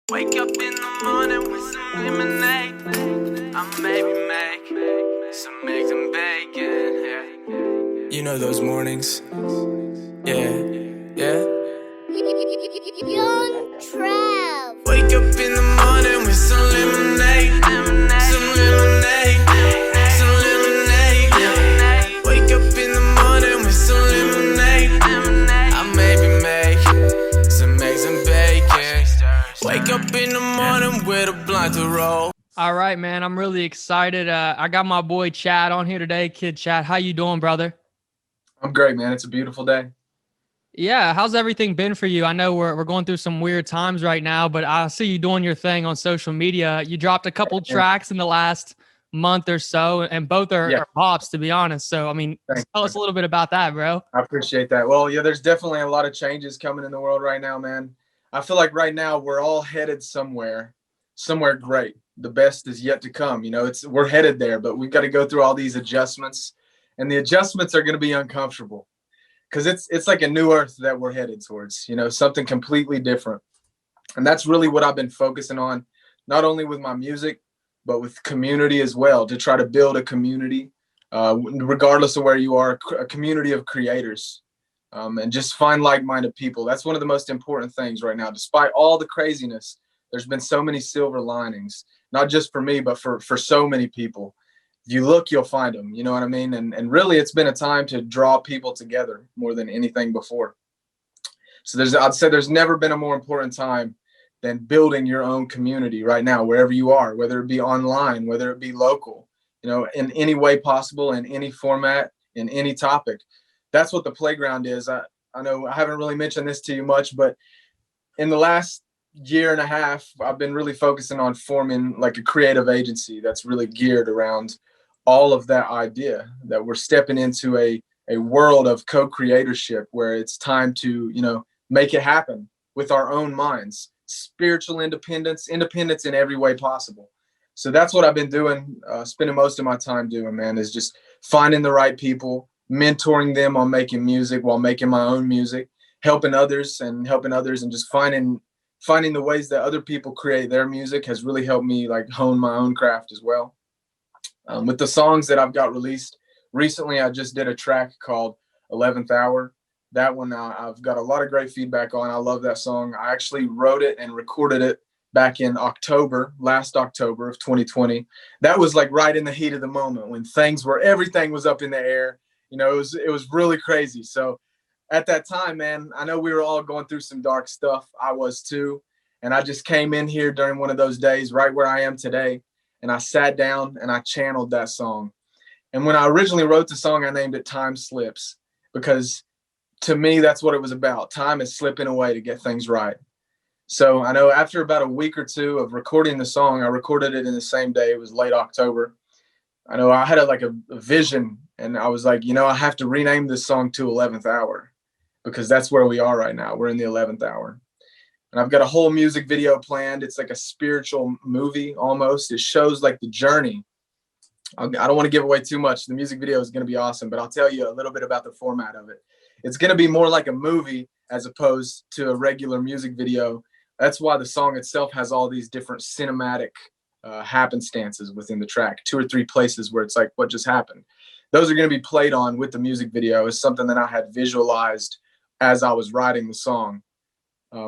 Wake up in the morning with some lemonade. I maybe make some eggs and bacon. Yeah. You know those mornings. Yeah, yeah. Young Trav. Wake up in the morning with some lemonade. Some lemonade. Some lemonade. Yeah. Wake up in the morning with some lemonade. I maybe make some eggs and bacon. Wake up in the morning with a blunt to roll. All right, man. I'm really excited. I got my boy Chad on here today. Kid Chad, how you doing, brother? I'm great, man. It's a beautiful day. Yeah, how's everything been for you? I know we're going through some weird times right now, but I see you doing your thing on social media. You dropped a couple tracks in the last month or so, and both are pops, to be honest. So, I mean, tell us a little bit about that, bro. I appreciate that. Well, yeah, there's definitely a lot of changes coming in the world right now, man. I feel like right now we're all headed somewhere great. The best is yet to come. You know, we're headed there, but we've got to go through all these adjustments, and the adjustments are going to be uncomfortable because it's like a new earth that we're headed towards, you know, something completely different. And that's really what I've been focusing on, not only with my music, but with community as well, to try to build a community, regardless of where you are, a community of creators, and just find like-minded people. That's one of the most important things right now. Despite all the craziness, there's been so many silver linings, not just for me, but for so many people. If you look, you'll find them. You know what I mean? And really, it's been a time to draw people together more than anything before. So I'd say there's never been a more important time than building your own community right now, wherever you are, whether it be online, whether it be local, you know, in any way possible, in any format, in any topic. That's what the playground is. I know I haven't really mentioned this to you much, but in the last year and a half, I've been really focusing on forming like a creative agency that's really geared around all of that idea that we're stepping into a world of co-creatorship where it's time to, you know, make it happen with our own minds, spiritual independence in every way possible. So that's what I've been doing, spending most of my time doing, man, is just finding the right people, mentoring them on making music while making my own music, helping others and just finding the ways that other people create their music has really helped me like hone my own craft as well. With the songs that I've got released recently, I just did a track called 11th Hour. That one I've got a lot of great feedback on. I love that song. I actually wrote it and recorded it back in last October of 2020. That was like right in the heat of the moment when everything was up in the air. You know, it was really crazy. So at that time, man, I know we were all going through some dark stuff. I was too. And I just came in here during one of those days right where I am today. And I sat down and I channeled that song. And when I originally wrote the song, I named it Time Slips, because to me, that's what it was about. Time is slipping away to get things right. So I know after about a week or two of recording the song, I recorded it in the same day. It was late October. I know I had a vision, and I was like, you know, I have to rename this song to 11th Hour, because that's where we are right now. We're in the 11th hour. And I've got a whole music video planned. It's like a spiritual movie almost. It shows like the journey. I don't want to give away too much. The music video is going to be awesome, but I'll tell you a little bit about the format of it. It's going to be more like a movie as opposed to a regular music video. That's why the song itself has all these different cinematic happenstances within the track, 2 or 3 places where it's like, what just happened? Those are going to be played on with the music video. It's something that I had visualized as I was writing the song.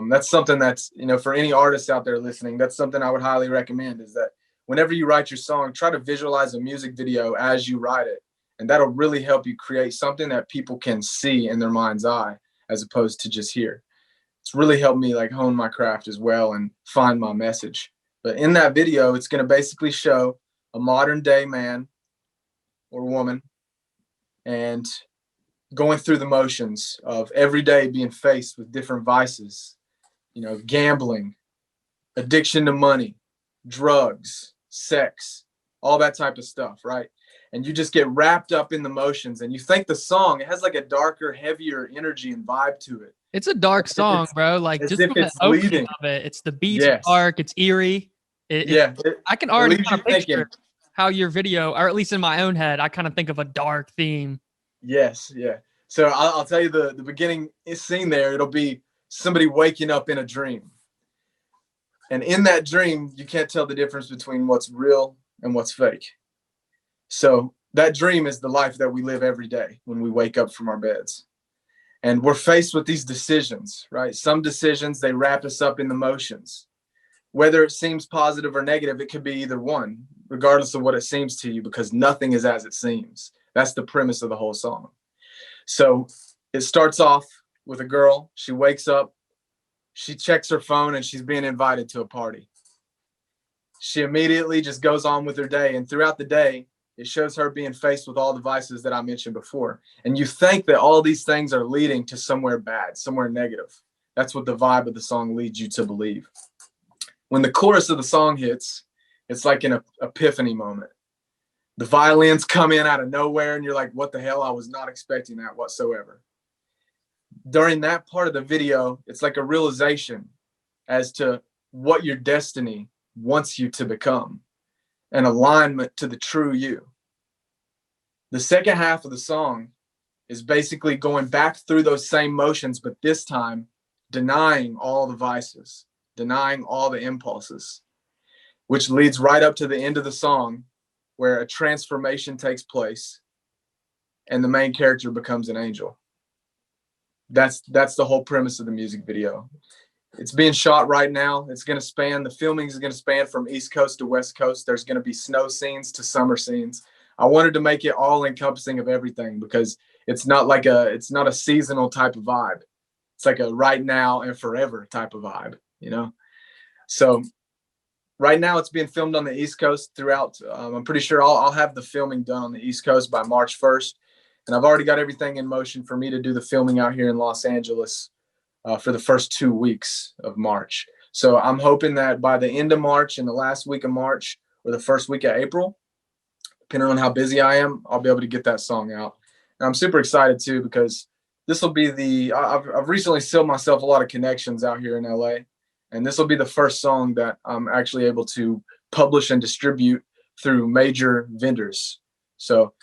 That's something that's, you know, for any artists out there listening, that's something I would highly recommend, is that whenever you write your song, try to visualize a music video as you write it. And that'll really help you create something that people can see in their mind's eye as opposed to just hear. It's really helped me like hone my craft as well and find my message. But in that video, it's going to basically show a modern day man or woman and going through the motions of every day being faced with different vices, you know, gambling, addiction to money, drugs, sex, all that type of stuff, right? And you just get wrapped up in the motions, and you think the song, it has like a darker, heavier energy and vibe to it. It's a dark song, bro. Like just from the opening of it, it's the beats dark, it's eerie. I can already kind of picture how your video, or at least in my own head, I kind of think of a dark theme. Yes, yeah. So I'll tell you the beginning scene there. It'll be somebody waking up in a dream. And in that dream, you can't tell the difference between what's real and what's fake. So that dream is the life that we live every day when we wake up from our beds. And we're faced with these decisions, right? Some decisions, they wrap us up in the motions. Whether it seems positive or negative, it could be either one, regardless of what it seems to you, because nothing is as it seems. That's the premise of the whole song. So it starts off with a girl. She wakes up, she checks her phone, and she's being invited to a party. She immediately just goes on with her day. And throughout the day, it shows her being faced with all the vices that I mentioned before. And you think that all these things are leading to somewhere bad, somewhere negative. That's what the vibe of the song leads you to believe. When the chorus of the song hits, it's like an epiphany moment. The violins come in out of nowhere, and you're like, what the hell? I was not expecting that whatsoever. During that part of the video, it's like a realization as to what your destiny wants you to become, an alignment to the true you. The second half of the song is basically going back through those same motions, but this time denying all the vices, denying all the impulses, which leads right up to the end of the song where a transformation takes place and the main character becomes an angel. That's the whole premise of the music video. It's being shot right now. It's going to span, the filming is going to span from East Coast to West Coast. There's going to be snow scenes to summer scenes. I wanted to make it all encompassing of everything because it's not a seasonal type of vibe. It's like a right now and forever type of vibe, you know? So right now it's being filmed on the East Coast throughout. I'm pretty sure I'll have the filming done on the East Coast by March 1st. And I've already got everything in motion for me to do the filming out here in Los Angeles for the first 2 weeks of March. So I'm hoping that by the end of March and the last week of March or the first week of April, depending on how busy I am, I'll be able to get that song out. And I'm super excited too, because this will be I've recently sealed myself a lot of connections out here in LA. And this will be the first song that I'm actually able to publish and distribute through major vendors. So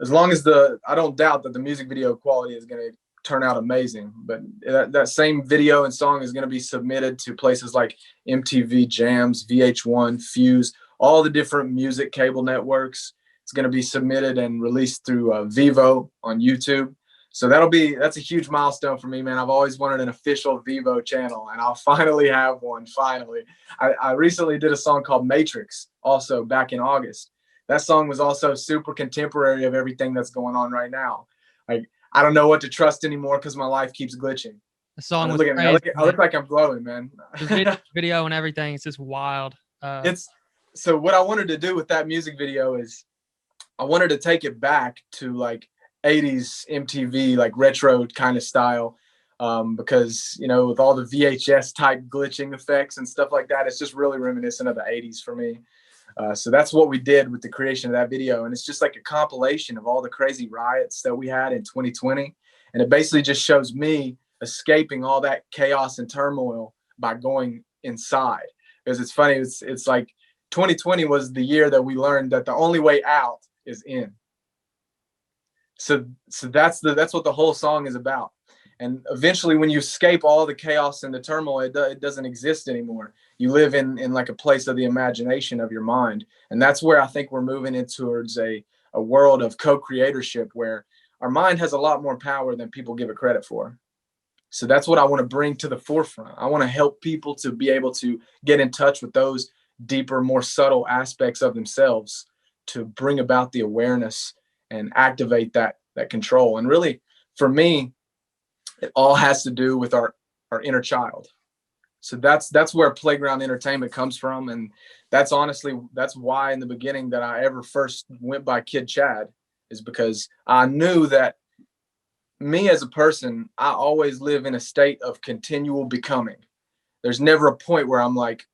as long as I don't doubt that the music video quality is going to turn out amazing, but that same video and song is going to be submitted to places like MTV Jams, VH1, Fuse, all the different music cable networks. It's going to be submitted and released through Vivo on YouTube. So that's a huge milestone for me, man. I've always wanted an official Vivo channel, and I'll finally have one. Finally, I recently did a song called Matrix, also back in August. That song was also super contemporary of everything that's going on right now. Like, I don't know what to trust anymore because my life keeps glitching. The song was crazy. I look like I'm glowing, man. The video and everything, it's just wild. So what I wanted to do with that music video is I wanted to take it back to like 80s MTV, like retro kind of style, because, you know, with all the VHS type glitching effects and stuff like that, it's just really reminiscent of the 80s for me. So that's what we did with the creation of that video. And it's just like a compilation of all the crazy riots that we had in 2020. And it basically just shows me escaping all that chaos and turmoil by going inside. Because it's funny, it's like 2020 was the year that we learned that the only way out is in. So that's what the whole song is about. And eventually when you escape all the chaos and the turmoil, it doesn't exist anymore. You live in like a place of the imagination of your mind. And that's where I think we're moving in towards a world of co-creatorship where our mind has a lot more power than people give it credit for. So that's what I want to bring to the forefront. I want to help people to be able to get in touch with those deeper, more subtle aspects of themselves to bring about the awareness and activate that control. And really, for me, it all has to do with our inner child. So that's where playground entertainment comes from. And that's why in the beginning that I ever first went by Kid Chad, is because I knew that me as a person, I always live in a state of continual becoming. There's never a point where I'm like,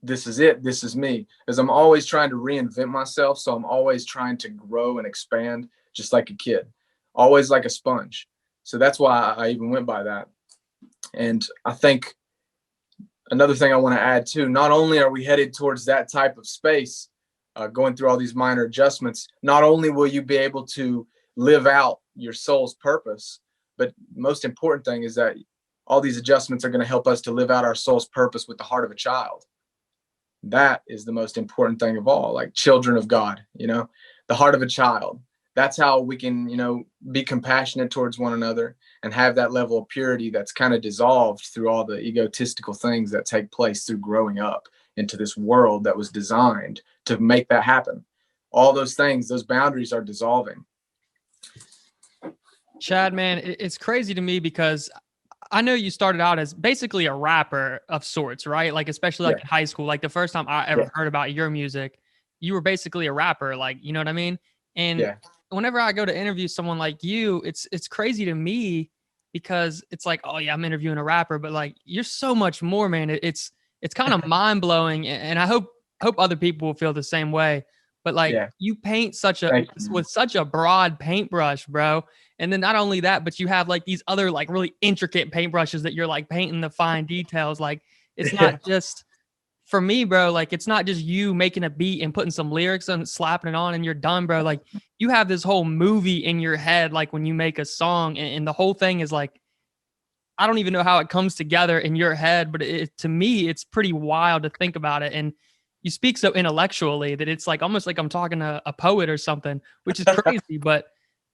this is it, this is me, because I'm always trying to reinvent myself. So I'm always trying to grow and expand just like a kid, always like a sponge. So that's why I even went by that. And I think another thing I want to add too, not only are we headed towards that type of space, going through all these minor adjustments, not only will you be able to live out your soul's purpose, but most important thing is that all these adjustments are going to help us to live out our soul's purpose with the heart of a child. That is the most important thing of all, like children of God, you know, the heart of a child. That's how we can, you know, be compassionate towards one another and have that level of purity that's kind of dissolved through all the egotistical things that take place through growing up into this world that was designed to make that happen. All those things, those boundaries are dissolving. Chad, man, it's crazy to me because I know you started out as basically a rapper of sorts, right? Like, especially like in high school, like the first time I ever heard about your music, you were basically a rapper, like, you know what I mean? And whenever I go to interview someone like you, it's crazy to me because it's like, oh yeah, I'm interviewing a rapper, but like you're so much more, man. It's kind of mind blowing, and I hope other people will feel the same way. But like you paint with such a broad paintbrush, bro. And then not only that, but you have like these other like really intricate paintbrushes that you're like painting the fine details. Like it's not just for me, bro. Like it's not just you making a beat and putting some lyrics and slapping it on and you're done, bro. Like you have this whole movie in your head, like when you make a song, and the whole thing is like, I don't even know how it comes together in your head, but to me, it's pretty wild to think about it. And you speak so intellectually that it's like almost like I'm talking to a poet or something, which is crazy. But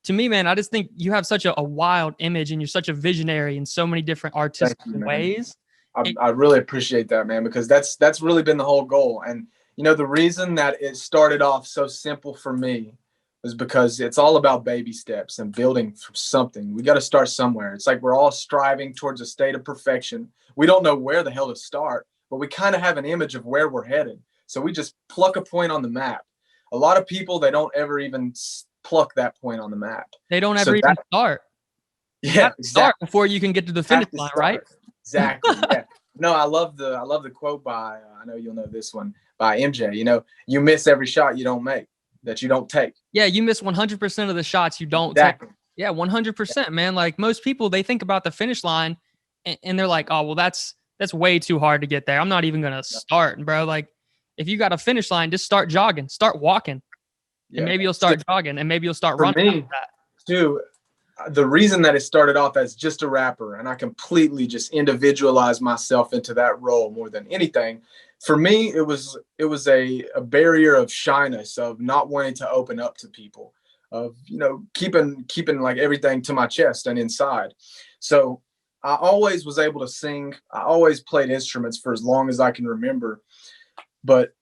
to me, man, I just think you have such a wild image and you're such a visionary in so many different artistic ways. I really appreciate that, man, because that's really been the whole goal. And, you know, the reason that it started off so simple for me was because it's all about baby steps and building from something. We got to start somewhere. It's like we're all striving towards a state of perfection. We don't know where the hell to start, but we kind of have an image of where we're headed. So we just pluck a point on the map. A lot of people, they don't ever even pluck that point on the map. They don't ever even start. Yeah, start before you can get to the finish line, right? Exactly. Yeah. No, I love the quote by I know you'll know this one, by MJ. You know, you miss every shot you don't make, that you don't take. Yeah, you miss 100% of the shots you don't take. Yeah, 100%, man. Like most people, they think about the finish line and they're like, oh, well, that's way too hard to get there. I'm not even gonna start, bro. Like if you got a finish line, just start jogging, start walking. And maybe you'll start jogging and maybe you'll start running. For me, too, the reason that it started off as just a rapper and I completely just individualized myself into that role more than anything, for me, it was a barrier of shyness, of not wanting to open up to people, of, you know, keeping like everything to my chest and inside. So I always was able to sing. I always played instruments for as long as I can remember, but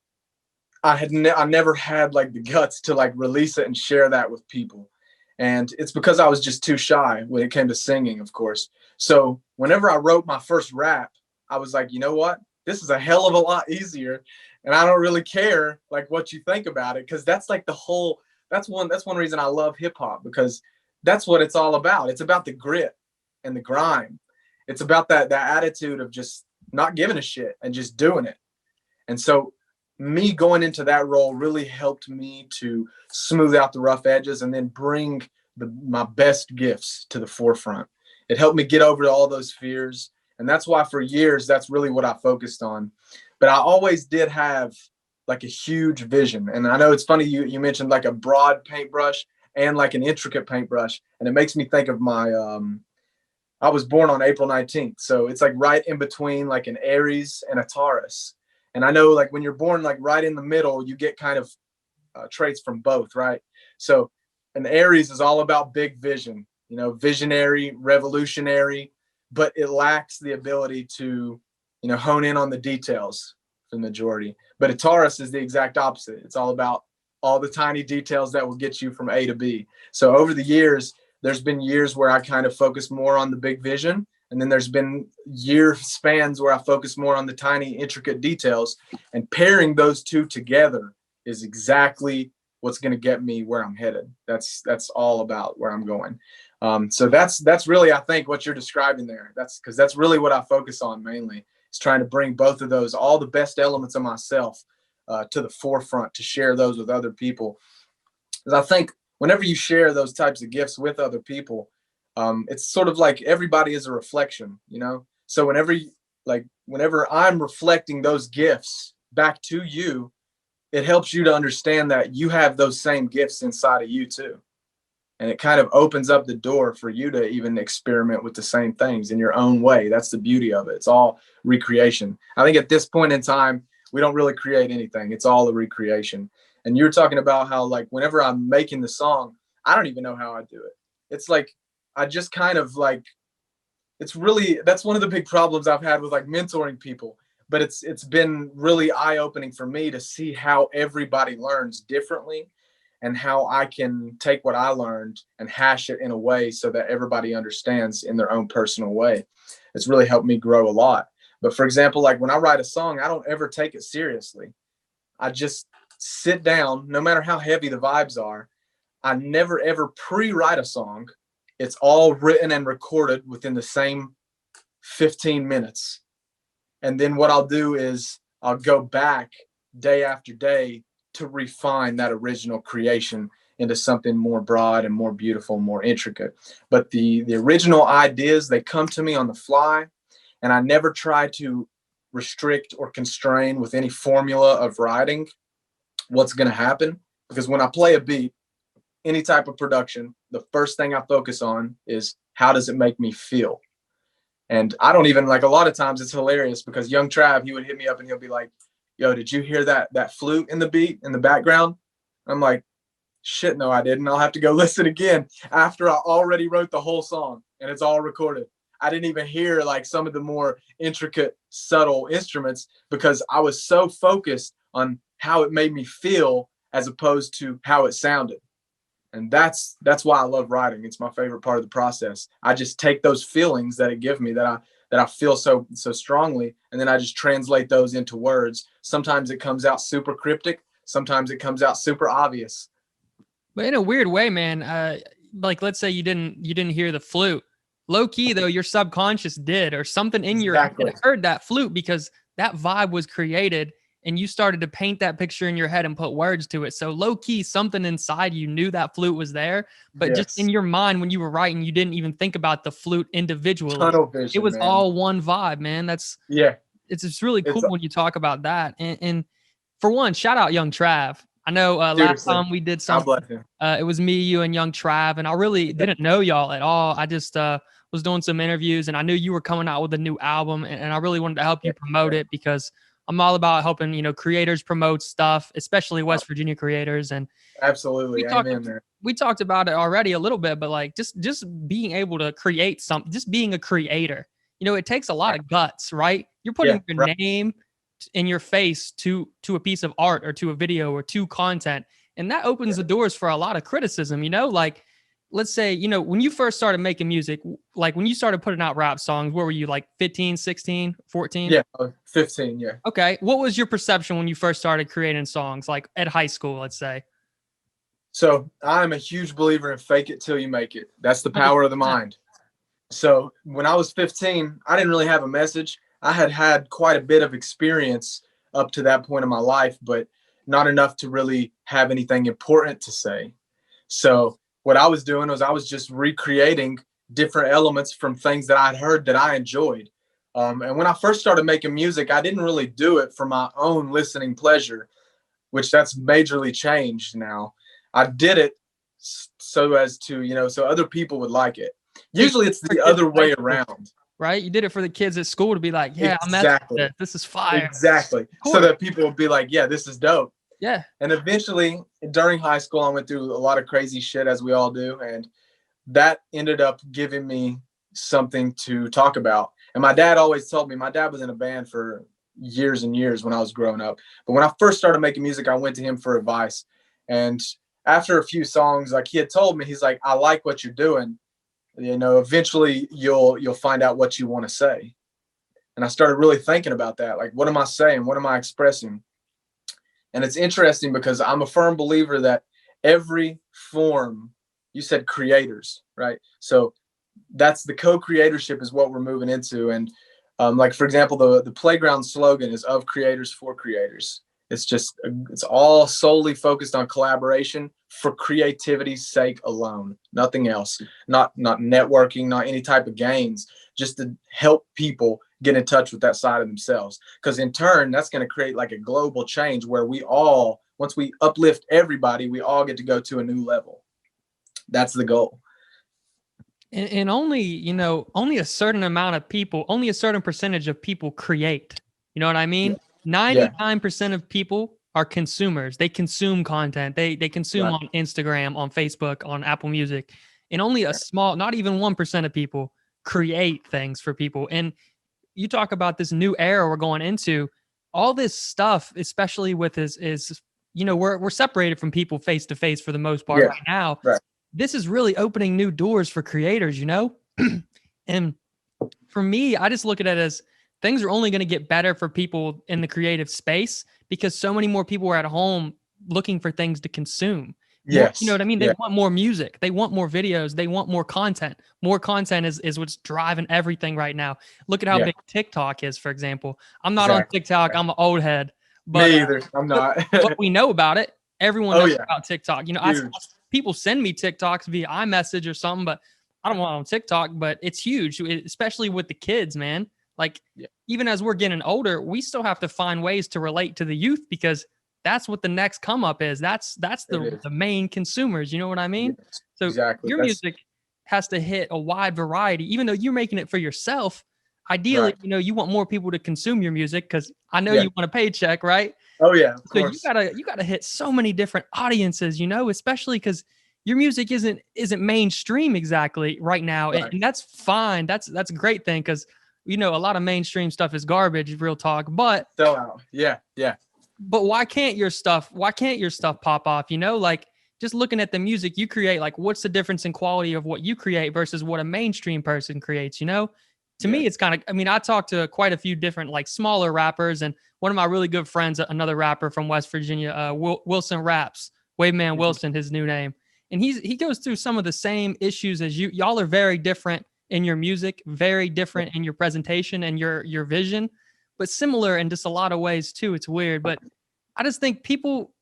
I never had like the guts to like release it and share that with people. And it's because I was just too shy when it came to singing, of course. So whenever I wrote my first rap, I was like, you know what? This is a hell of a lot easier. And I don't really care like what you think about it. Cause that's like that's one reason I love hip hop, because that's what it's all about. It's about the grit and the grind. It's about that attitude of just not giving a shit and just doing it. And so me going into that role really helped me to smooth out the rough edges and then bring my best gifts to the forefront. It helped me get over all those fears. And that's why for years, that's really what I focused on. But I always did have like a huge vision. And I know it's funny, you mentioned like a broad paintbrush and like an intricate paintbrush. And it makes me think of my, I was born on April 19th. So it's like right in between like an Aries and a Taurus. And I know like when you're born, like right in the middle, you get kind of traits from both, right? So an Aries is all about big vision, you know, visionary, revolutionary, but it lacks the ability to, you know, hone in on the details for the majority. But a Taurus is the exact opposite. It's all about all the tiny details that will get you from A to B. So over the years, there's been years where I kind of focus more on the big vision. And then there's been year spans where I focus more on the tiny, intricate details, and pairing those two together is exactly what's going to get me where I'm headed. That's all about where I'm going. So that's really, I think, what you're describing there. That's because that's really what I focus on mainly, is trying to bring both of those, all the best elements of myself to the forefront, to share those with other people. Because I think whenever you share those types of gifts with other people, it's sort of like everybody is a reflection, you know? So whenever I'm reflecting those gifts back to you, it helps you to understand that you have those same gifts inside of you too. And it kind of opens up the door for you to even experiment with the same things in your own way. That's the beauty of it. It's all recreation. I think at this point in time, We don't really create anything. It's all a recreation. And you're talking about how, like, whenever I'm making the song, I don't even know how I do it. It's like, I just kind of like, it's really, that's one of the big problems I've had with like mentoring people. But it's been really eye-opening for me to see how everybody learns differently, and how I can take what I learned and hash it in a way so that everybody understands in their own personal way. It's really helped me grow a lot. But for example, like when I write a song, I don't ever take it seriously. I just sit down, no matter how heavy the vibes are. I never ever pre-write a song. It's all written and recorded within the same 15 minutes. And then what I'll do is I'll go back day after day to refine that original creation into something more broad and more beautiful, more intricate. But the original ideas, they come to me on the fly, and I never try to restrict or constrain with any formula of writing what's going to happen. Because when I play a beat, any type of production, the first thing I focus on is how does it make me feel? And I don't even, like, a lot of times it's hilarious because young Trav, he would hit me up and he'll be like, yo, did you hear that flute in the beat in the background? I'm like, shit, no, I didn't. I'll have to go listen again after I already wrote the whole song and it's all recorded. I didn't even hear like some of the more intricate, subtle instruments because I was so focused on how it made me feel as opposed to how it sounded. And that's why I love writing. It's my favorite part of the process. I just take those feelings that it gives me that I feel so strongly, and then I just translate those into words. Sometimes it comes out super cryptic. Sometimes it comes out super obvious. But in a weird way, man, like let's say you didn't hear the flute. Low key though, your subconscious did, or something in your head heard that flute because that vibe was created and you started to paint that picture in your head and put words to it. So low key, something inside you knew that flute was there, but just in your mind when you were writing, you didn't even think about the flute individually. Tunnel vision, it was man. all one vibe, man. It's just really cool when you talk about that. And for one, shout out Young Trav. I know last time we did something, it was me, you, and Young Trav, and I really didn't know y'all at all. I just was doing some interviews, and I knew you were coming out with a new album, and I really wanted to help you promote it because I'm all about helping, creators promote stuff, especially West Virginia creators. And absolutely, we talked about it already a little bit, but like just being able to create something, just being a creator, it takes a lot of guts, right? You're putting your name in your face to a piece of art or to a video or to content. And that opens the doors for a lot of criticism, like, let's say, when you first started making music, like when you started putting out rap songs, where were you, like 15, 16, 14? Yeah, 15, yeah. Okay. What was your perception when you first started creating songs, like at high school, let's say? So I'm a huge believer in fake it till you make it. That's the power of the mind. So when I was 15, I didn't really have a message. I had quite a bit of experience up to that point in my life, but not enough to really have anything important to say. So what I was doing was I was just recreating different elements from things that I'd heard that I enjoyed. And when I first started making music, I didn't really do it for my own listening pleasure, which that's majorly changed now. I did it so as to, so other people would like it. Usually it's the other way around. Right? You did it for the kids at school to be like, yeah, exactly. This is fire. Exactly. So that people would be like, yeah, this is dope. Yeah. And eventually during high school, I went through a lot of crazy shit, as we all do. And that ended up giving me something to talk about. And my dad always told me, my dad was in a band for years and years when I was growing up. But when I first started making music, I went to him for advice. And after a few songs, like he had told me, he's like, I like what you're doing. Eventually you'll find out what you want to say. And I started really thinking about that. Like, what am I saying? What am I expressing? And it's interesting because I'm a firm believer that every form, you said creators, right? So that's the co-creatorship is what we're moving into. And like, for example, the Playground slogan is of creators for creators. It's all solely focused on collaboration for creativity's sake alone, nothing else, not networking, not any type of gains, just to help people get in touch with that side of themselves. Because in turn, that's going to create like a global change where we all, once we uplift everybody, we all get to go to a new level. That's the goal. And only, only a certain amount of people, only a certain percentage of people create. You know what I mean? Yeah. 99% of people are consumers. They consume content. They consume Right. on Instagram, on Facebook, on Apple Music. And only a small, not even 1% of people create things for people. And you talk about this new era we're going into, all this stuff, especially with is we're separated from people face to face for the most part Yeah. right now. Right. This is really opening new doors for creators, and for me, I just look at it as things are only going to get better for people in the creative space because so many more people are at home looking for things to consume. More, you know Yes. what I mean? They Yeah. want more music. They want more videos. They want more content. More content is what's driving everything right now. Look at how Yeah. big TikTok is, for example. I'm not on Exactly. TikTok. I'm an old head, but Me either. I'm not. we know about it. Everyone Oh knows yeah. about TikTok. Huge. People send me TikToks via iMessage or something, but I don't want on TikTok. But it's huge, especially with the kids, man. Like Yeah. even as we're getting older, we still have to find ways to relate to the youth because that's what the next come up is. That's the main consumers. You know what I mean? Yes. So Exactly. your music has to hit a wide variety, even though you're making it for yourself. Ideally, Right. you want more people to consume your music because I know Yeah. you want a paycheck, right? Oh yeah. Of So course. you gotta hit so many different audiences, especially because your music isn't mainstream exactly right now, Right. and that's fine. That's a great thing because a lot of mainstream stuff is garbage, real talk. But Sell out. Yeah. Yeah. why can't your stuff pop off? Like just looking at the music you create, like what's the difference in quality of what you create versus what a mainstream person creates? To me, it's kind of, I talked to quite a few different like smaller rappers, and one of my really good friends, another rapper from West Virginia, Wilson Raps, Waveman Wilson, his new name. And he goes through some of the same issues as you. Y'all are very different in your music, very different in your presentation and your vision, but similar in just a lot of ways too. It's weird, but I just think people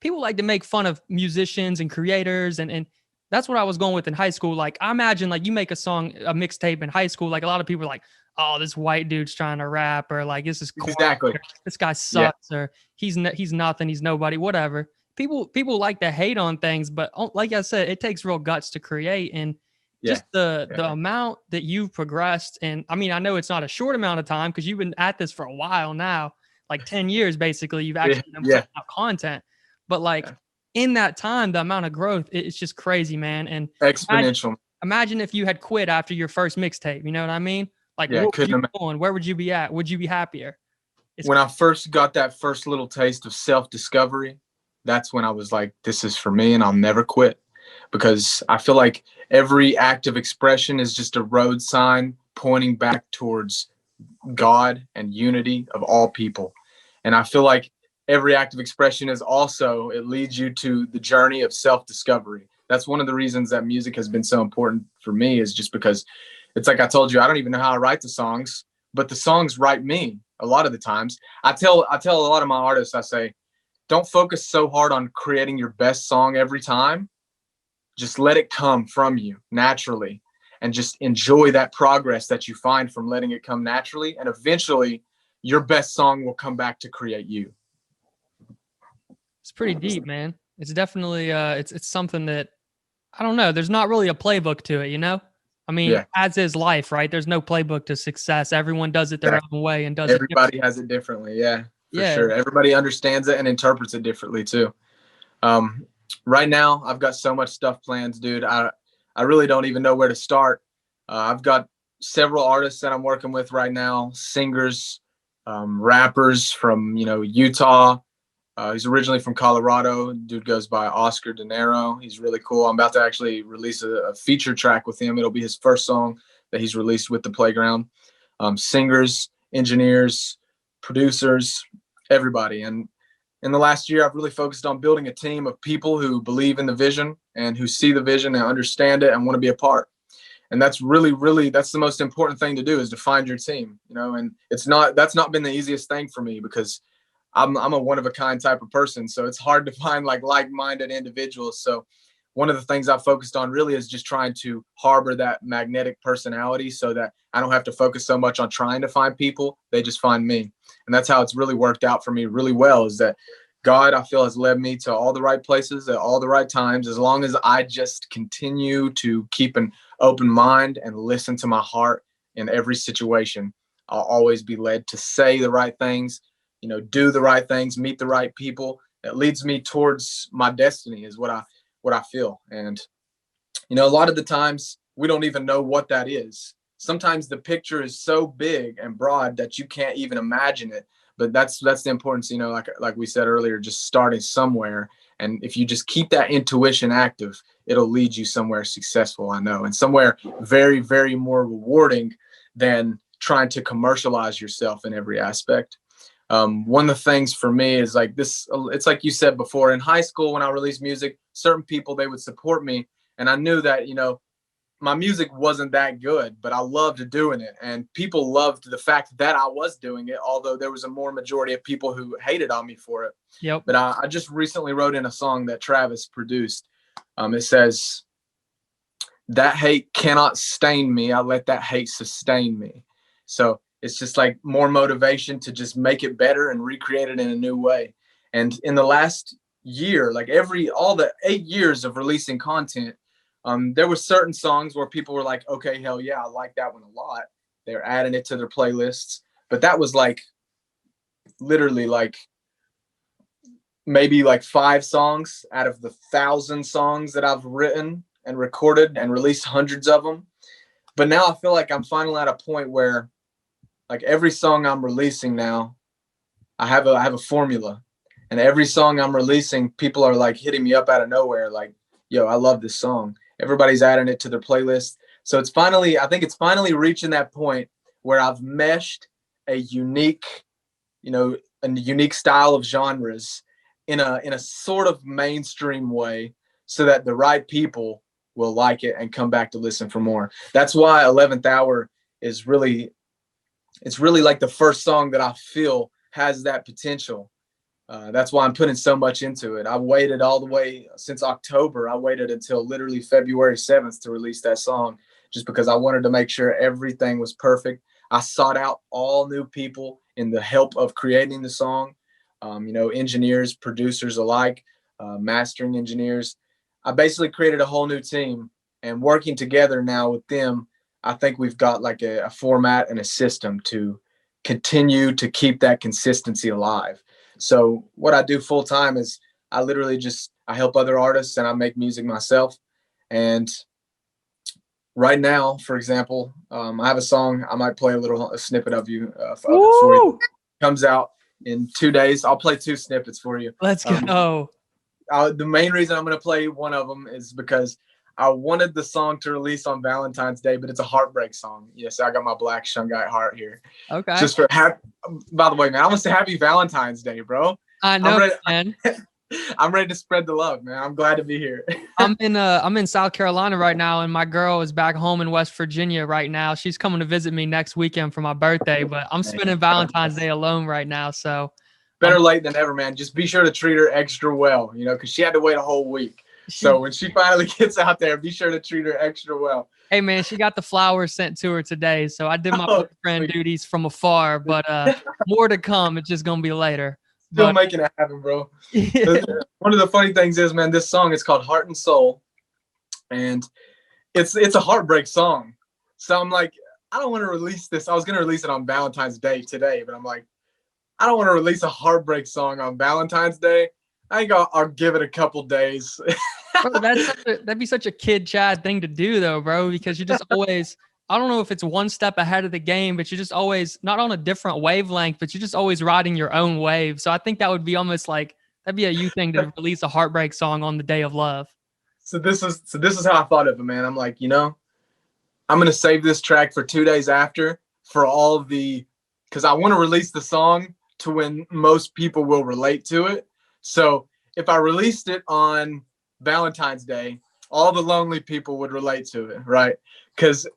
like to make fun of musicians and creators, and that's what I was going with in high school. Like I imagine like you make a mixtape in high school, like a lot of people are like, oh, this white dude's trying to rap, or like this is corny, Exactly. this guy sucks, or he's nothing, he's nobody, whatever. People like to hate on things, but like I said, it takes real guts to create, and just the amount that you've progressed. And I know it's not a short amount of time because you've been at this for a while now, like 10 years basically. You've actually been putting out content, but like in that time, the amount of growth, it's just crazy, man. And exponential. Imagine if you had quit after your first mixtape. You know what I mean? Like, what would you be doing? Where would you be at? Would you be happier? When I first got that first little taste of self-discovery, that's when I was like, this is for me and I'll never quit, because I feel like every act of expression is just a road sign pointing back towards God and unity of all people. And I feel like every act of expression is also, it leads you to the journey of self-discovery. That's one of the reasons that music has been so important for me, is just because it's like I told you, I don't even know how I write the songs, but the songs write me a lot of the times. I tell a lot of my artists, I say, don't focus so hard on creating your best song every time. Just let it come from you naturally, and just enjoy that progress that you find from letting it come naturally. And eventually your best song will come back to create you. It's pretty deep, man. It's definitely, it's something that, I don't know. There's not really a playbook to it, as is life, right? There's no playbook to success. Everyone does it their own way and does Everybody has it differently. Yeah, for sure. Everybody understands it and interprets it differently too. Right now I've got so much stuff planned, dude. I really don't even know where to start. I've got several artists that I'm working with right now, singers, rappers from, Utah. He's originally from Colorado. Dude goes by Oscar De Niro. He's really cool. I'm about to actually release a feature track with him. It'll be his first song that he's released with The Playground. Singers, engineers, producers, everybody. And in the last year, I've really focused on building a team of people who believe in the vision and who see the vision and understand it and want to be a part. And that's really, that's the most important thing to do, is to find your team, and that's not been the easiest thing for me, because I'm a one of a kind type of person. So it's hard to find like-minded individuals. So one of the things I've focused on really is just trying to harbor that magnetic personality, so that I don't have to focus so much on trying to find people. They just find me. And that's how it's really worked out for me really well, is that God, I feel, has led me to all the right places at all the right times. As long as I just continue to keep an open mind and listen to my heart in every situation, I'll always be led to say the right things, do the right things, meet the right people. That leads me towards my destiny is what I feel. And, a lot of the times we don't even know what that is. Sometimes the picture is so big and broad that you can't even imagine it. But that's the importance, like we said earlier, just starting somewhere. And if you just keep that intuition active, it'll lead you somewhere successful, I know, and somewhere very, very more rewarding than trying to commercialize yourself in every aspect. One of the things for me is like this, it's like you said before, in high school, when I released music, certain people, they would support me. And I knew that, my music wasn't that good, but I loved doing it. And people loved the fact that I was doing it, although there was a more majority of people who hated on me for it. Yep. But I just recently wrote in a song that Travis produced. It says, "That hate cannot stain me. I let that hate sustain me." So it's just like more motivation to just make it better and recreate it in a new way. And in the last year, like all the 8 years of releasing content, there were certain songs where people were like, okay, hell yeah, I like that one a lot. They're adding it to their playlists. But that was like literally like maybe like 5 songs out of the 1,000 songs that I've written and recorded and released hundreds of them. But now I feel like I'm finally at a point where like every song I'm releasing now, I have a formula. And every song I'm releasing, people are like hitting me up out of nowhere like, yo, I love this song. Everybody's adding it to their playlist. So I think it's finally reaching that point where I've meshed a unique style of genres in a sort of mainstream way so that the right people will like it and come back to listen for more. That's why 11th Hour is really like the first song that I feel has that potential. That's why I'm putting so much into it. I waited all the way since October. I waited until literally February 7th to release that song just because I wanted to make sure everything was perfect. I sought out all new people in the help of creating the song, engineers, producers alike, mastering engineers. I basically created a whole new team, and working together now with them, I think we've got like a format and a system to continue to keep that consistency alive. So what I do full time is I literally I help other artists and I make music myself. And right now, for example, I have a song. I might play a snippet of it for you. It comes out in 2 days. I'll play 2 snippets for you. Let's go. The main reason I'm going to play one of them is because I wanted the song to release on Valentine's Day, but it's a heartbreak song. Yes, I got my black shungite heart here. Okay. Just for by the way, man, I want to say happy Valentine's Day, bro. I know, man. I'm ready to spread the love, man. I'm glad to be here. I'm in South Carolina right now, and my girl is back home in West Virginia right now. She's coming to visit me next weekend for my birthday, but I'm spending Valentine's Day alone right now. So better late than ever, man. Just be sure to treat her extra well, because she had to wait a whole week. So when she finally gets out there, be sure to treat her extra well. Hey, man, she got the flowers sent to her today. So I did my boyfriend duties from afar, but more to come. It's just going to be later. Still making it happen, bro. Yeah. One of the funny things is, man, this song is called Heart and Soul. And it's a heartbreak song. So I'm like, I don't want to release this. I was going to release it on Valentine's Day today, but I'm like, I don't want to release a heartbreak song on Valentine's Day. I think I'll give it a couple days. Bro, that'd be such a kid Chad thing to do though, bro, because you just always, I don't know if it's one step ahead of the game, but you're just always not on a different wavelength, but you're just always riding your own wave. So I think that would be almost like, that'd be a you thing to release a heartbreak song on the day of love. So this is how I thought of it, man. I'm like, I'm going to save this track for 2 days after for because I want to release the song to when most people will relate to it. So if I released it on Valentine's Day, all the lonely people would relate to it, right?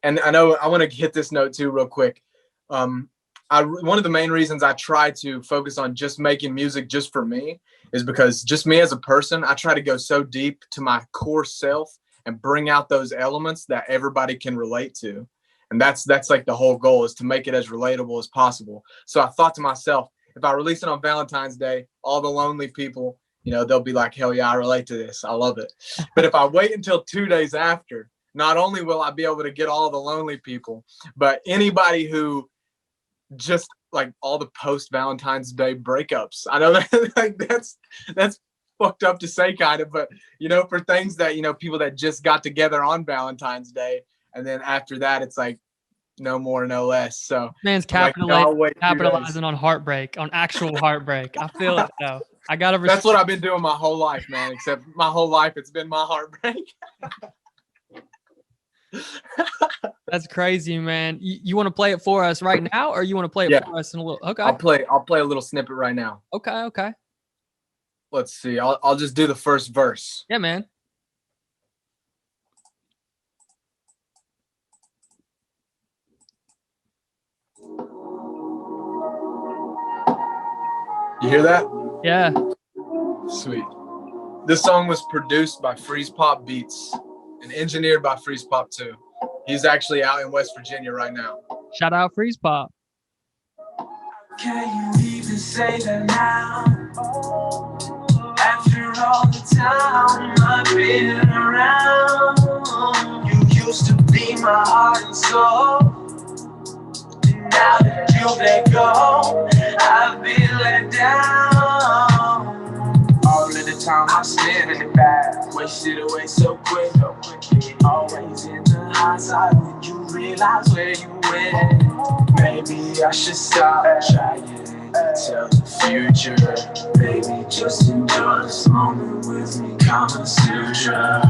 And I know I want to hit this note too real quick. One of the main reasons I try to focus on just making music just for me is because just me as a person, I try to go so deep to my core self and bring out those elements that everybody can relate to. And that's like the whole goal, is to make it as relatable as possible. So I thought to myself, if I release it on Valentine's Day, all the lonely people, they'll be like, hell yeah, I relate to this. I love it. But if I wait until 2 days after, not only will I be able to get all the lonely people, but anybody who just like all the post Valentine's Day breakups. I know that like that's fucked up to say kind of, but you know, for things that, you know, people that just got together on Valentine's Day, and then after that it's like no more, no less. So Man's like, no, I'll wait 2 days. capitalizing on heartbreak, on actual heartbreak. I feel it though. I gotta That's what I've been doing my whole life, man. Except my whole life it's been my heartbreak. That's crazy, man. You want to play it for us right now, or you want to play it for us in a little? Okay. I'll play a little snippet right now. Okay. Let's see. I'll just do the first verse. Yeah, man. You hear that? Yeah. Sweet. This song was produced by Freeze Pop Beats and engineered by Freeze Pop too. He's actually out in West Virginia right now. Shout out Freeze Pop. Can you even say that now? After all the time I've been around, you used to be my heart and soul. And now that you've let go, I've been let down. All of the time I spent in the back, wasted away so quick. Always in the hindsight when you realize where you went. Maybe I should stop trying to tell the future. Baby, just enjoy this moment with me, Kama Sutra.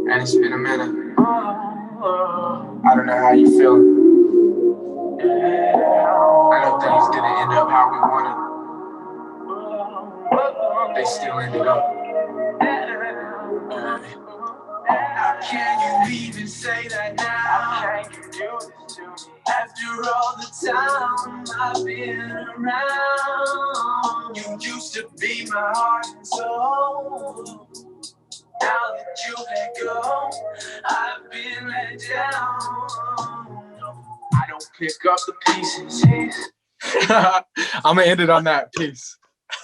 And it's been a minute. I don't know how you feeling. I know things didn't end up how we wanted. They still ended up. How can you even say that now? How can you do this to me? After all the time I've been around, you used to be my heart and soul. Now that you let go, I've been let down. I don't pick up the pieces. I'm gonna end it on that piece.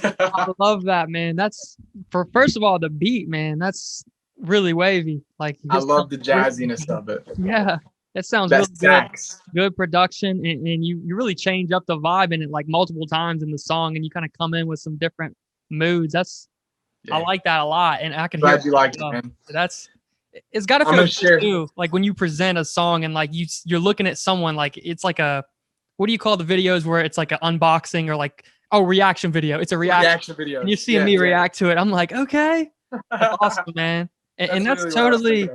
I love that, man. That's first of all, the beat, man. That's really wavy. Like I love the jazziness of it. Yeah, it sounds That's really sax. good production, and you really change up the vibe in it like multiple times in the song, and you kind of come in with some different moods. I like that a lot, and I can hear. Glad you like it, man. It's got to feel good too. Like when you present a song and like you're looking at someone like it's like a, what do you call the videos where it's like an unboxing or like reaction video? It's a reaction video, and you're seeing me react to it. I'm like, okay, that's awesome, man. And that's really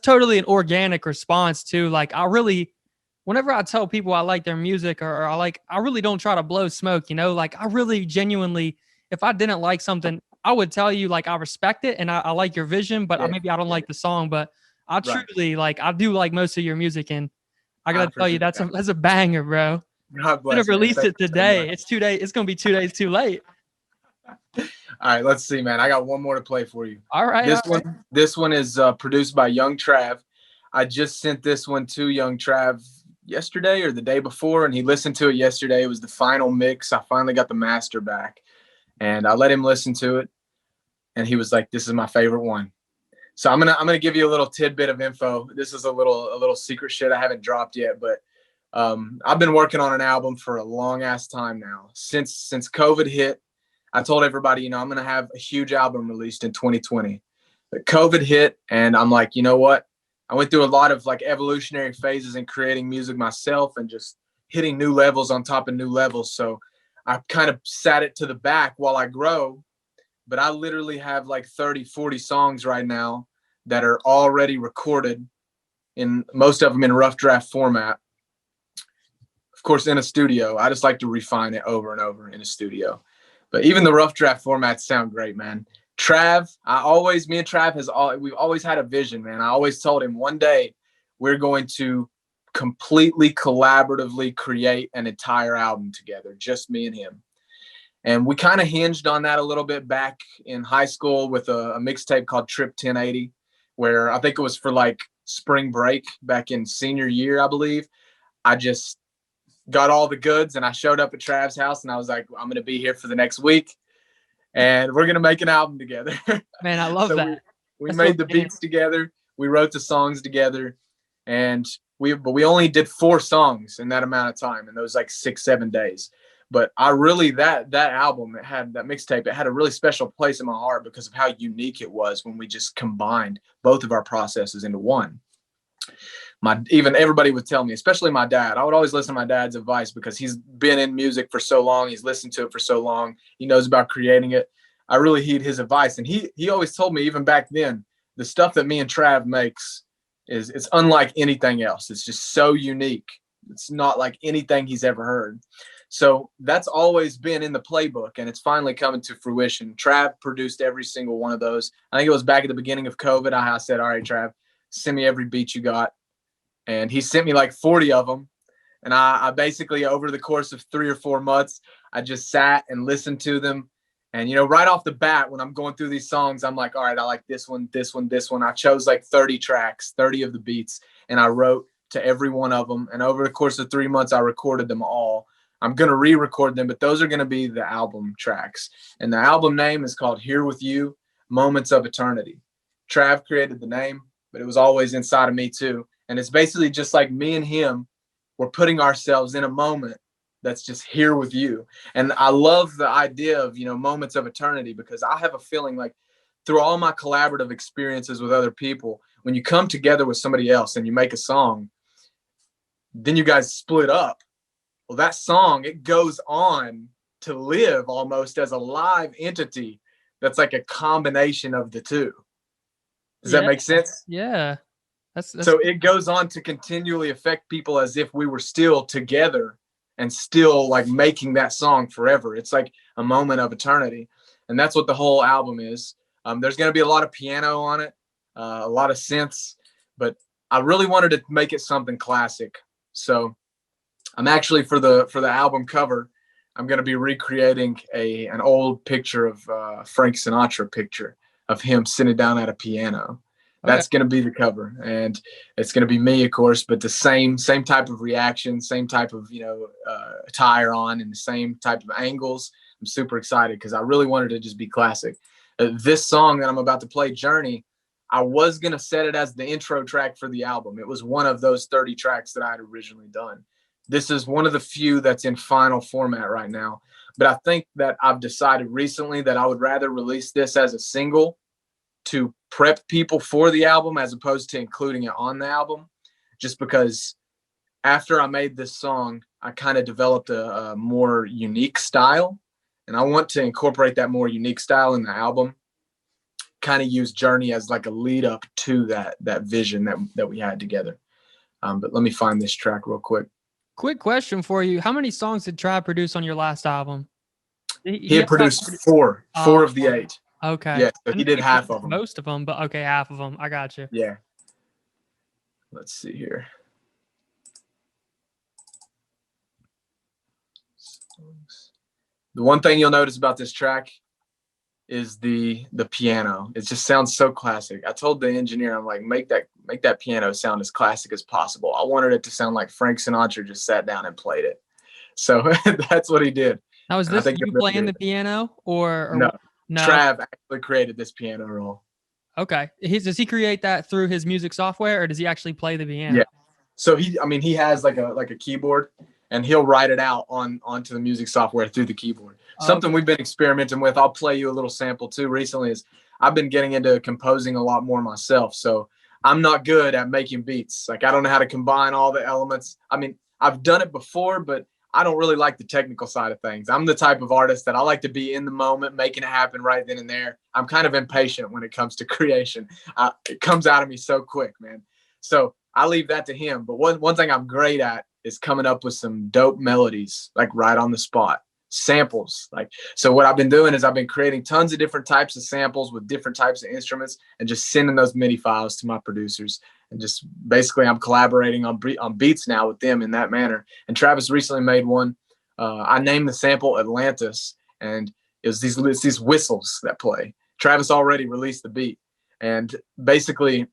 totally an organic response too. Like whenever I tell people I like their music or I really don't try to blow smoke, you know, like I really genuinely, if I didn't like something, I would tell you like I respect it and I like your vision, but maybe I don't like the song, but I truly like, I do like most of your music, and I gotta tell you that's a banger, bro. God bless. Should have released it today. It's 2 days. It's gonna be 2 days too late. All right, let's see, man. I got one more to play for you. All right. This one is produced by Young Trav. I just sent this one to Young Trav yesterday or the day before, and he listened to it yesterday. It was the final mix. I finally got the master back, and I let him listen to it, and he was like, "This is my favorite one." So I'm gonna give you a little tidbit of info. This is a little secret shit I haven't dropped yet, but I've been working on an album for a long ass time now. Since COVID hit, I told everybody, you know, I'm going to have a huge album released in 2020. But COVID hit, and I'm like, you know what? I went through a lot of like evolutionary phases in creating music myself and just hitting new levels on top of new levels. So I kind of sat it to the back while I grow. But I literally have like 30, 40 songs right now that are already recorded, in most of them in rough draft format. Of course, in a studio. I just like to refine it over and over in a studio. But even the rough draft formats sound great, man. Trav, me and Trav we've always had a vision, man. I always told him one day we're going to completely collaboratively create an entire album together, just me and him. And we kind of hinged on that a little bit back in high school with a mixtape called Trip 1080, where I think it was for like spring break back in senior year, I believe. I just got all the goods and I showed up at Trav's house and I was like, I'm going to be here for the next week and we're going to make an album together. Man, I love that. We made the beats together. We wrote the songs together, and we only did 4 songs in that amount of time, in those like 6-7 days. But I really, that album, it had that mixtape, it had a really special place in my heart because of how unique it was when we just combined both of our processes into one. Even everybody would tell me, especially my dad, I would always listen to my dad's advice because he's been in music for so long. He's listened to it for so long. He knows about creating it. I really heed his advice. And he always told me, even back then, the stuff that me and Trav makes it's unlike anything else. It's just so unique. It's not like anything he's ever heard. So that's always been in the playbook, and it's finally coming to fruition. Trav produced every single one of those. I think it was back at the beginning of COVID. I said, all right, Trav, send me every beat you got. And he sent me like 40 of them. And I basically, over the course of 3 or 4 months, I just sat and listened to them. And, right off the bat, when I'm going through these songs, I'm like, all right, I like this one, this one, this one. I chose like 30 tracks, 30 of the beats, and I wrote to every one of them. And over the course of 3 months, I recorded them all. I'm going to re-record them, but those are going to be the album tracks. And the album name is called Here With You, Moments of Eternity. Trav created the name, but it was always inside of me too. And it's basically just like me and him, we're putting ourselves in a moment that's just here with you. And I love the idea of, moments of eternity, because I have a feeling like through all my collaborative experiences with other people, when you come together with somebody else and you make a song, then you guys split up. Well, that song, it goes on to live almost as a live entity that's like a combination of the two. Does that make sense? Yeah. So it goes on to continually affect people as if we were still together and still like making that song forever. It's like a moment of eternity. And that's what the whole album is. There's going to be a lot of piano on it, a lot of synths, but I really wanted to make it something classic. So I'm actually, for the album cover, I'm going to be recreating an old picture of Frank Sinatra picture of him sitting down at a piano. That's going to be the cover, and it's going to be me, of course, but the same type of reaction, same type of, attire on, and the same type of angles. I'm super excited because I really wanted to just be classic. This song that I'm about to play, Journey, I was going to set it as the intro track for the album. It was one of those 30 tracks that I had originally done. This is one of the few that's in final format right now, but I think that I've decided recently that I would rather release this as a single to prep people for the album as opposed to including it on the album, just because after I made this song, I kind of developed a more unique style, and I want to incorporate that more unique style in the album, kind of use Journey as like a lead up to that vision that we had together. But let me find this track real quick. Quick question for you. How many songs did Trav produce on your last album? He had produced 4 of the 8. Okay. Yeah, so he did half of them. Most of them, but okay, half of them. I got you. Yeah. Let's see here. The one thing you'll notice about this track is the piano. It just sounds so classic. I told the engineer, I'm like, make that piano sound as classic as possible. I wanted it to sound like Frank Sinatra just sat down and played it. So that's what he did. Now, is this you playing the piano or no? No. Trav actually created this piano roll. Okay. Does he create that through his music software, or does he actually play the piano? Yeah. So he has like a keyboard, and he'll write it out onto the music software through the keyboard. Something we've been experimenting with. I'll play you a little sample too. Recently is I've been getting into composing a lot more myself. So I'm not good at making beats. Like I don't know how to combine all the elements. I mean, I've done it before, but I don't really like the technical side of things. I'm the type of artist that I like to be in the moment, making it happen right then and there. I'm kind of impatient when it comes to creation. It comes out of me so quick, man. So I leave that to him. But one thing I'm great at is coming up with some dope melodies, like right on the spot. Samples. So what I've been doing is I've been creating tons of different types of samples with different types of instruments and just sending those MIDI files to my producers. And just basically I'm collaborating on beats now with them in that manner. And Travis recently made one. I named the sample Atlantis, and it was these whistles that play. Travis already released the beat, and basically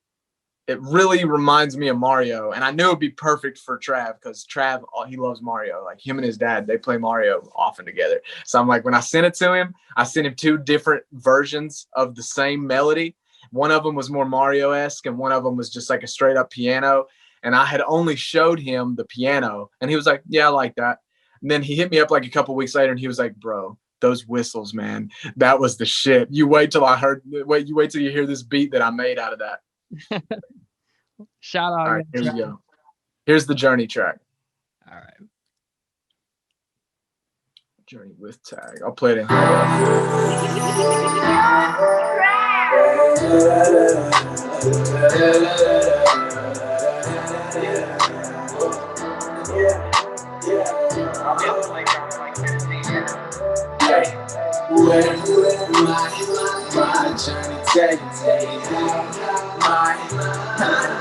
it really reminds me of Mario. And I knew it'd be perfect for Trav because Trav, he loves Mario. Like him and his dad, they play Mario often together. So I'm like, when I sent it to him, I sent him 2 different versions of the same melody. One of them was more Mario-esque, and one of them was just like a straight up piano. And I had only showed him the piano, and he was like, yeah, I like that. And then he hit me up like a couple weeks later, and he was like, bro, those whistles, man, that was the shit. You wait till you hear this beat that I made out of that. Shout out. All right, here we go. Here's the Journey track. All right. Journey with tag. I'll play it in. Where my journey take my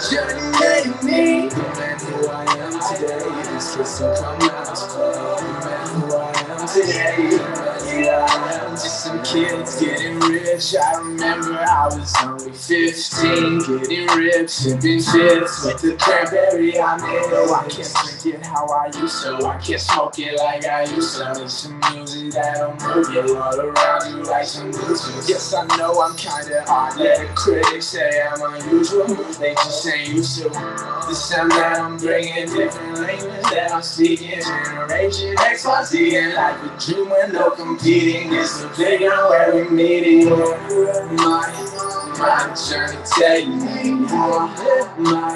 journey made me the man who I am today. This kiss will come out to play. The man who I am today. The man who I am. Just some kids getting rich. I remember I was only 15, getting ripped, sipping fifths with the cranberry I made. Oh, I can't drink it how I used to. I can't smoke it like I used to. Make some music that'll move you all around you like some Bluetooth. Yes, I know I'm kinda odd. Yeah, the critics say I'm unusual. They just ain't used to the sound that I'm bringing, different language that I'm speaking. Generation X, Y, Z, and like a dream with no competing. It's the playground where we're meeting. My journey take me. My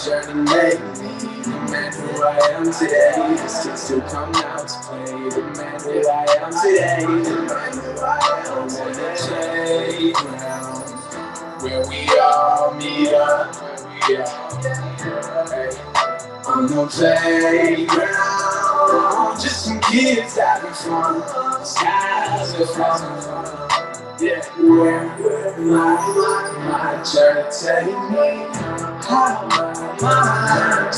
journey made me the man who I am today. This kid still come out to play. The man who I am today. The man who I am today. Where we all meet up. Hey, on the playground, just some kids having fun. Skies are fun. Yeah, where my journey take me. My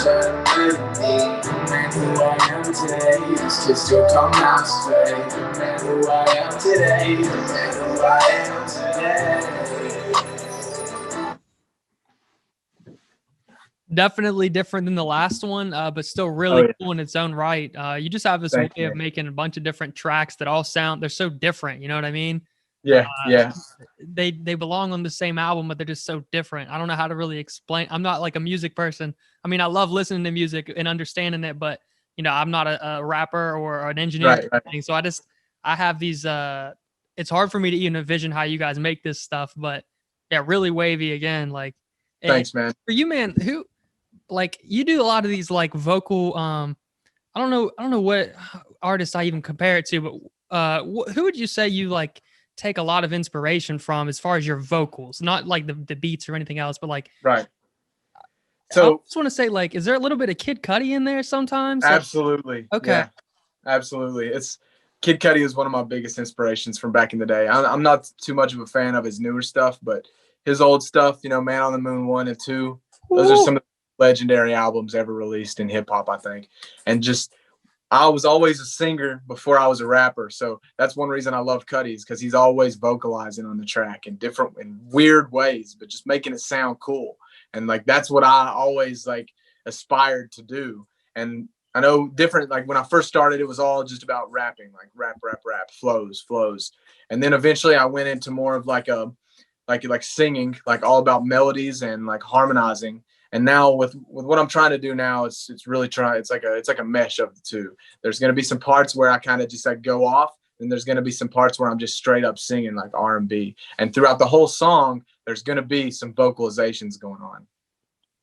journey take me. The man who I am today. These kids still come out to play. The man who I am today. The man who I am today. Definitely different than the last one, but still really cool in its own right. You just have this way of making a bunch of different tracks that all they're so different. You know what I mean? Yeah, yeah. They belong on the same album, but they're just so different. I don't know how to really explain. I'm not like a music person. I mean, I love listening to music and understanding it, but I'm not a rapper or an engineer. Right. So I have these. It's hard for me to even envision how you guys make this stuff, but yeah, really wavy again. Like, thanks, man. For you, man, who? Like you do a lot of these like vocal I don't know what artists I even compare it to, but who would you say you like take a lot of inspiration from as far as your vocals, not like the beats or anything else, but like right. So I just want to say, like, is there a little bit of Kid Cudi in there sometimes? Absolutely. Okay. Yeah, absolutely. It's Kid Cudi is one of my biggest inspirations from back in the day. I'm not too much of a fan of his newer stuff, but his old stuff, Man on the Moon 1 and 2, those are some of the legendary albums ever released in hip hop, I think. And I was always a singer before I was a rapper. So that's one reason I love Cudi, is because he's always vocalizing on the track in weird ways, but just making it sound cool. And like, that's what I always like aspired to do. And I know different, like when I first started, it was all just about rapping, like rap, flows. And then eventually I went into more of like singing, like all about melodies and like harmonizing. And now with what I'm trying to do now, it's really it's like a mesh of the two. There's going to be some parts where I kind of just like go off, and there's going to be some parts where I'm just straight up singing like R&B. And throughout the whole song, there's going to be some vocalizations going on.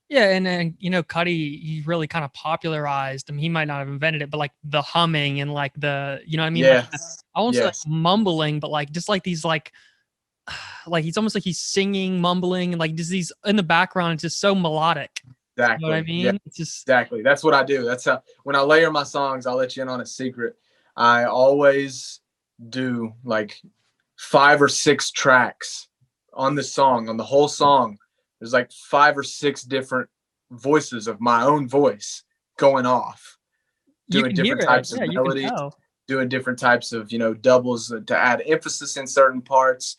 Yeah, and Cudi, he really kind of popularized. I mean, he might not have invented it, but like the humming and like the, what I mean? Yes. Like almost like mumbling, but like just like these like he's almost like he's singing, mumbling, and like just these in the background. It's just so melodic. Exactly. You know what I mean? Yeah. It's just exactly. That's what I do. That's how, when I layer my songs, I'll let you in on a secret. I always do like 5 or 6 tracks on the song, on the whole song. There's like 5 or 6 different voices of my own voice going off, doing different types of melody, doing different types of, doubles to add emphasis in certain parts,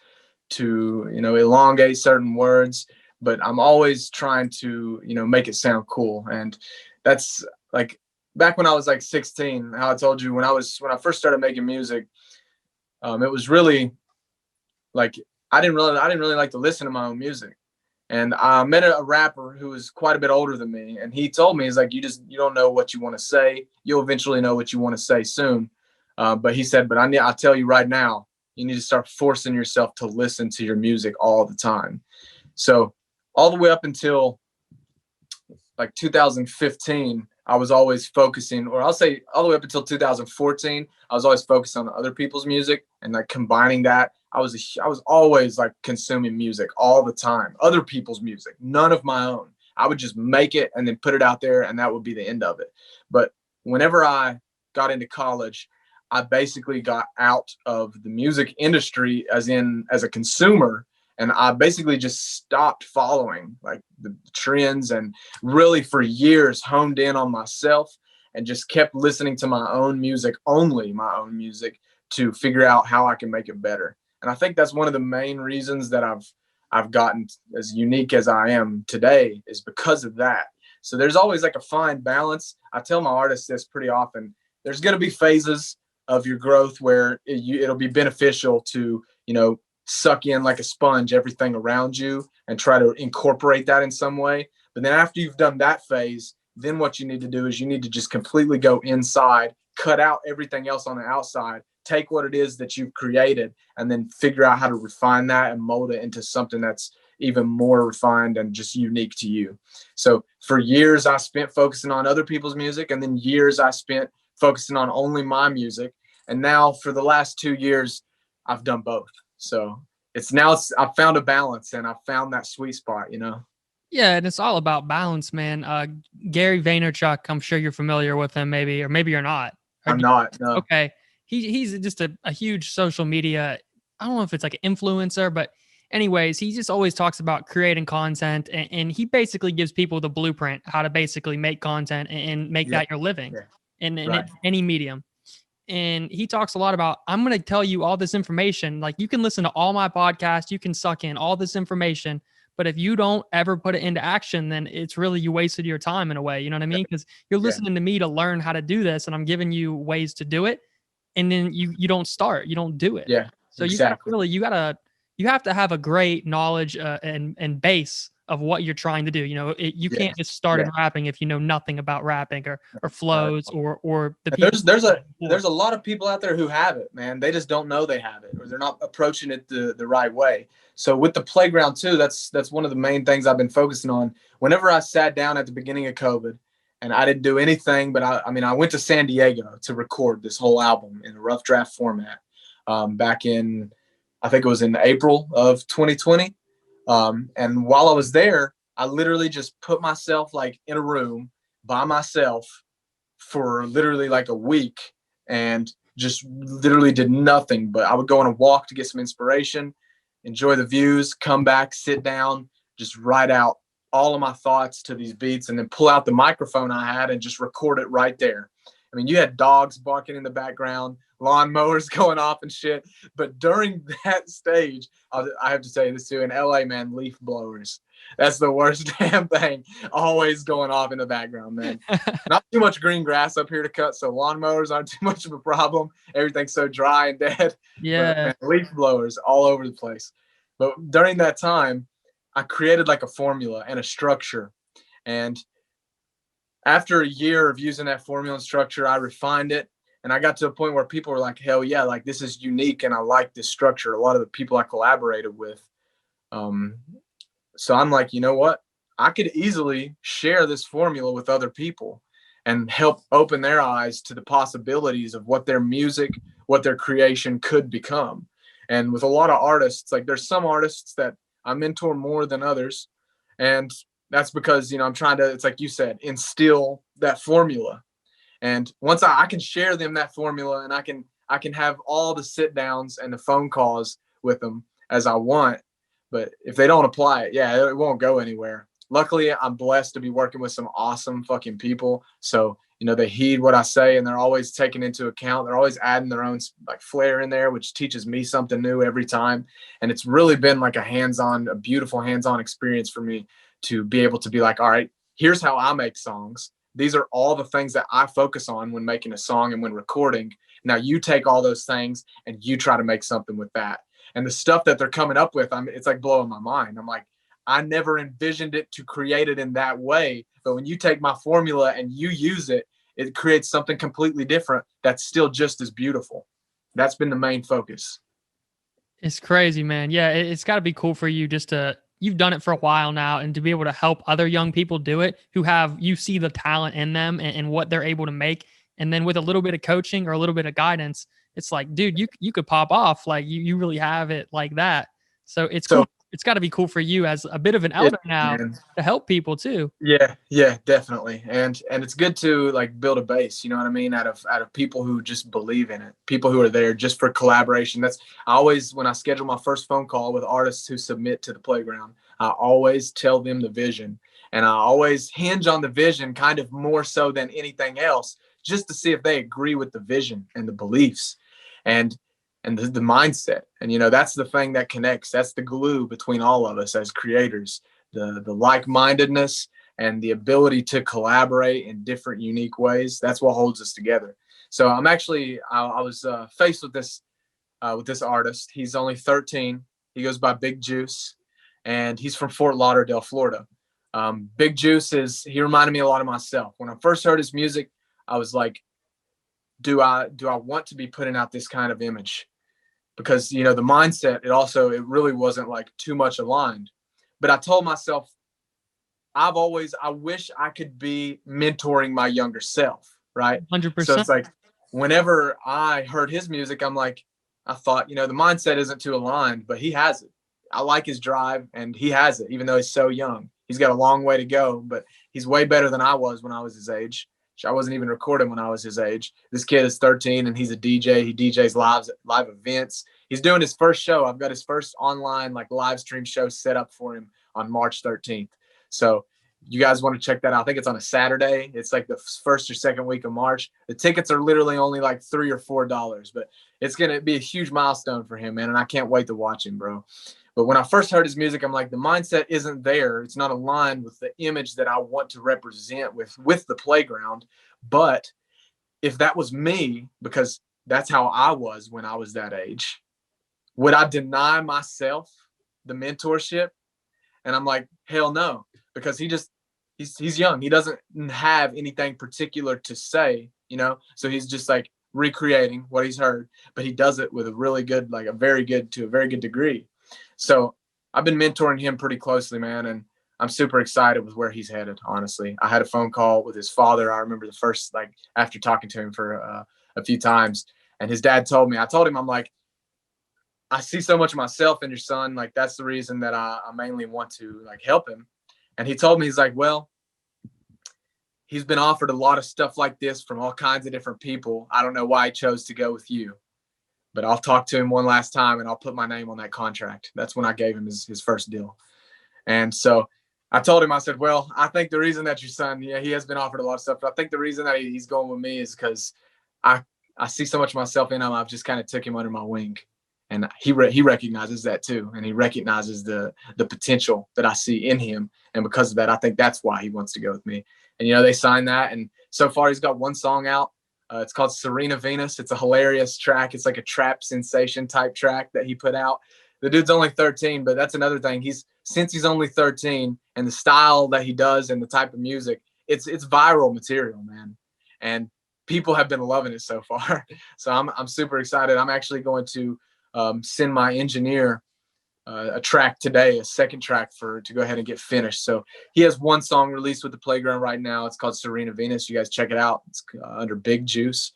to, elongate certain words. But I'm always trying to, make it sound cool. And that's like back when I was like 16, how I told you when I first started making music, it was really like, I didn't really like to listen to my own music. And I met a rapper who was quite a bit older than me. And he told me, he's like, you don't know what you want to say. You'll eventually know what you want to say soon. But he said, but I'll tell you right now, you need to start forcing yourself to listen to your music all the time. So all the way up until like 2015, I was always focusing, or I'll say all the way up until 2014, I was always focused on other people's music and like combining that. I was always like consuming music all the time, other people's music, none of my own. I would just make it and then put it out there, and that would be the end of it. But whenever I got into college, I basically got out of the music industry as a consumer, and I basically just stopped following like the trends, and really for years honed in on myself and just kept listening to my own music, only my own music, to figure out how I can make it better. And I think that's one of the main reasons that I've gotten as unique as I am today, is because of that. So there's always like a fine balance. I tell my artists this pretty often. There's going to be phases of your growth where it'll be beneficial to, suck in like a sponge everything around you and try to incorporate that in some way. But then after you've done that phase, then what you need to do is you need to just completely go inside, cut out everything else on the outside, take what it is that you've created, and then figure out how to refine that and mold it into something that's even more refined and just unique to you. So for years, I spent focusing on other people's music, and then years I spent focusing on only my music. And now for the last 2 years, I've done both. So I've found a balance, and I've found that sweet spot, Yeah, and it's all about balance, man. Gary Vaynerchuk, I'm sure you're familiar with him, maybe, or maybe you're not. I'm not. No. Okay. He's just a huge social media, I don't know if it's like an influencer, but anyways, he just always talks about creating content, and he basically gives people the blueprint how to basically make content and make that your living in any medium. And he talks a lot about, I'm going to tell you all this information. Like, you can listen to all my podcasts, you can suck in all this information, but if you don't ever put it into action, then it's really, you wasted your time in a way. You know what I mean? Because you're listening to me to learn how to do this, and I'm giving you ways to do it. And then you don't start, you don't do it. Yeah. So exactly. you have to have a great knowledge and base of what you're trying to do. You can't just start in rapping if you know nothing about rapping or flows or the people. There's a lot of people out there who have it, man. They just don't know they have it, or they're not approaching it the right way. So with the playground too, that's one of the main things I've been focusing on. Whenever I sat down at the beginning of COVID, and I didn't do anything, but I went to San Diego to record this whole album in a rough draft format back in, I think it was in April of 2020. And while I was there, I literally just put myself like in a room by myself for literally like a week, and just literally did nothing. But I would go on a walk to get some inspiration, enjoy the views, come back, sit down, just write out all of my thoughts to these beats, and then pull out the microphone I had and just record it right there. I mean, you had dogs barking in the background, lawnmowers going off and shit. But during that stage, I have to say this too, in LA, man, leaf blowers. That's the worst damn thing. Always going off in the background, man. Not too much green grass up here to cut, so lawnmowers aren't too much of a problem. Everything's so dry and dead. Yeah. But, man, leaf blowers all over the place. But during that time, I created like a formula and a structure. And after a year of using that formula and structure, I refined it. And I got to a point where people were like, hell yeah, like this is unique, and I like this structure. A lot of the people I collaborated with. So I'm like, you know what? I could easily share this formula with other people and help open their eyes to the possibilities of what their music, what their creation could become. And with a lot of artists, like there's some artists that I mentor more than others. And that's because, I'm trying to, it's like you said, instill that formula. And once I can share them that formula, and I can have all the sit downs and the phone calls with them as I want. But if they don't apply it, it won't go anywhere. Luckily, I'm blessed to be working with some awesome fucking people. So, they heed what I say, and they're always taking into account. They're always adding their own like flair in there, which teaches me something new every time. And it's really been like a beautiful hands-on experience for me to be able to be like, all right, here's how I make songs. These are all the things that I focus on when making a song and when recording. Now you take all those things and you try to make something with that. And the stuff that they're coming up with, it's like blowing my mind. I'm like, I never envisioned it to create it in that way. But when you take my formula and you use it, it creates something completely different that's still just as beautiful. That's been the main focus. It's crazy, man. Yeah, it's got to be cool for you just to, you've done it for a while now, and to be able to help other young people do it who have, you see the talent in them and what they're able to make. And then with a little bit of coaching or a little bit of guidance, it's like, dude, you could pop off. Like you really have it like that. So it's So cool. It's got to be cool for you as a bit of an elder now man. to help people too. Yeah, definitely. And it's good to like build a base, you know what I mean, out of people who just believe in it, people who are there just for collaboration. That's I always, when I schedule my first phone call with artists who submit to the playground, I always tell them the vision, and I always hinge on the vision kind of more so than anything else, just to see if they agree with the vision and the beliefs and the mindset. And that's the thing that connects. That's the glue between all of us as creators, the like-mindedness and the ability to collaborate in different unique ways. That's what holds us together. So I was faced with this artist. He's only 13. He goes by Big Juice, and he's from Fort Lauderdale, Florida. Big Juice he reminded me a lot of myself. When I first heard his music, I was like, do I want to be putting out this kind of image? Because the mindset, it really wasn't like too much aligned. But I told myself, I wish I could be mentoring my younger self, right? 100%. So it's like, whenever I heard his music, I thought, the mindset isn't too aligned, but he has it. I like his drive, and he has it, even though he's so young. He's got a long way to go, but he's way better than I was when I was his age. I wasn't even recording when I was his age. This kid is 13, and he's a DJ. He DJs live events. He's doing his first show. I've got his first online like live stream show set up for him on March 13th. So you guys want to check that out? I think it's on a Saturday. It's like the first or second week of March. The tickets are literally only like $3 or $4, but it's going to be a huge milestone for him, man. And I can't wait to watch him, bro. But when I first heard his music, I'm like, the mindset isn't there. It's not aligned with the image that I want to represent with the playground. But if that was me, because that's how I was when I was that age, would I deny myself the mentorship? And I'm like, hell no, because he's young. He doesn't have anything particular to say, so he's just like recreating what he's heard, but he does it with a really good, like a very good degree. So I've been mentoring him pretty closely, man. And I'm super excited with where he's headed. Honestly, I had a phone call with his father. I remember the first, like, after talking to him for a few times, and his dad told me, I'm like, I see so much of myself in your son. Like, that's the reason that I mainly want to like help him. And he told me, he's like, well, he's been offered a lot of stuff like this from all kinds of different people. I don't know why he chose to go with you, but I'll talk to him one last time and I'll put my name on that contract. That's when I gave him his first deal. And so I told him, I said, well, I think the reason that your son, he has been offered a lot of stuff, but I think the reason that he's going with me is because I see so much of myself in him. I've just kind of took him under my wing. And he recognizes that too. And he recognizes the potential that I see in him. And because of that, I think that's why he wants to go with me. And, they signed that. And so far he's got one song out. It's called Serena Venus. It's a hilarious track. It's like a trap sensation type track that he put out. The dude's only 13, but that's another thing. Since he's only 13, and the style that he does and the type of music, it's viral material, man. And people have been loving it so far. So I'm super excited. I'm actually going to send my engineer a track today, a second track to go ahead and get finished. So he has one song released with the playground right now. It's called Serena Venus. You guys check it out. It's under Big Juice.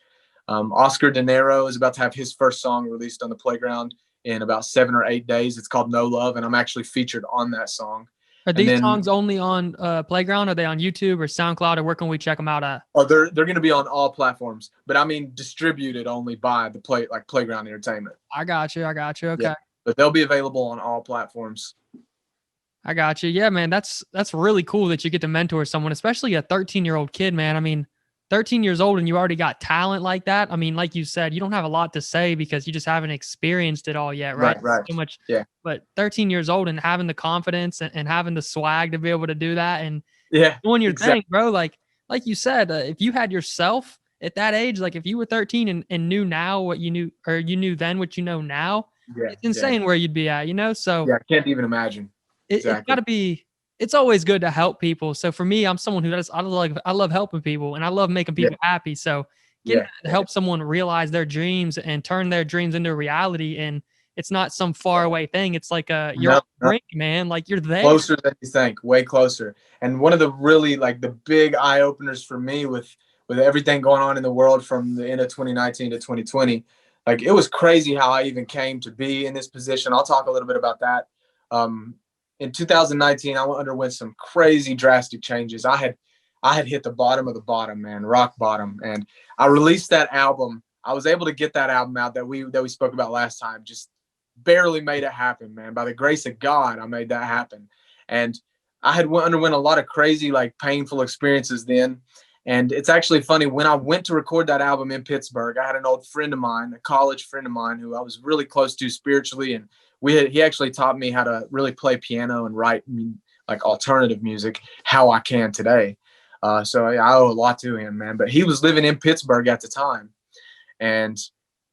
Oscar De Niro is about to have his first song released on the playground in about 7 or 8 days. It's called No Love, and I'm actually featured on that song. Are these songs only on Playground? Are they on YouTube or SoundCloud, or where can we check them out at? Oh, they're going to be on all platforms, but I mean distributed only by the Playground Entertainment. I got you. Okay. Yeah, but they'll be available on all platforms. I got you. Yeah, man, that's really cool that you get to mentor someone, especially a 13-year-old kid, man. I mean, 13 years old and you already got talent like that. I mean, like you said, you don't have a lot to say because you just haven't experienced it all yet, right? Right. So much. Yeah. But 13 years old and having the confidence and having the swag to be able to do that and doing your thing, bro. Like you said, if you had yourself at that age, like if you were 13 and knew now what you knew, or you knew then what you know now, it's insane where you'd be at, So yeah, I can't even imagine. It's Exactly. got to be. It's always good to help people. So for me, I'm someone who does. I love helping people, and I love making Yeah. people happy. So getting Yeah. to help someone realize their dreams and turn their dreams into reality, and it's not some far away thing. It's like you're on No, the brink, man. Like you're there. closer than you think, way closer. And one of the really like the big eye openers for me with everything going on in the world from the end of 2019 to 2020, like it was crazy how I even came to be in this position. I'll talk a little bit about that. In 2019, I underwent some crazy drastic changes. I had hit the bottom of the bottom, man, rock bottom, and I released that album. I was able to get that album out that we spoke about last time. Just barely made it happen, man. By the grace of God, I made that happen. And I had underwent a lot of crazy, like painful experiences then. And it's actually funny, when I went to record that album in Pittsburgh, I had an old friend of mine, a college friend of mine who I was really close to spiritually. And he actually taught me how to really play piano and write like alternative music, how I can today. So I owe a lot to him, man. But he was living in Pittsburgh at the time. And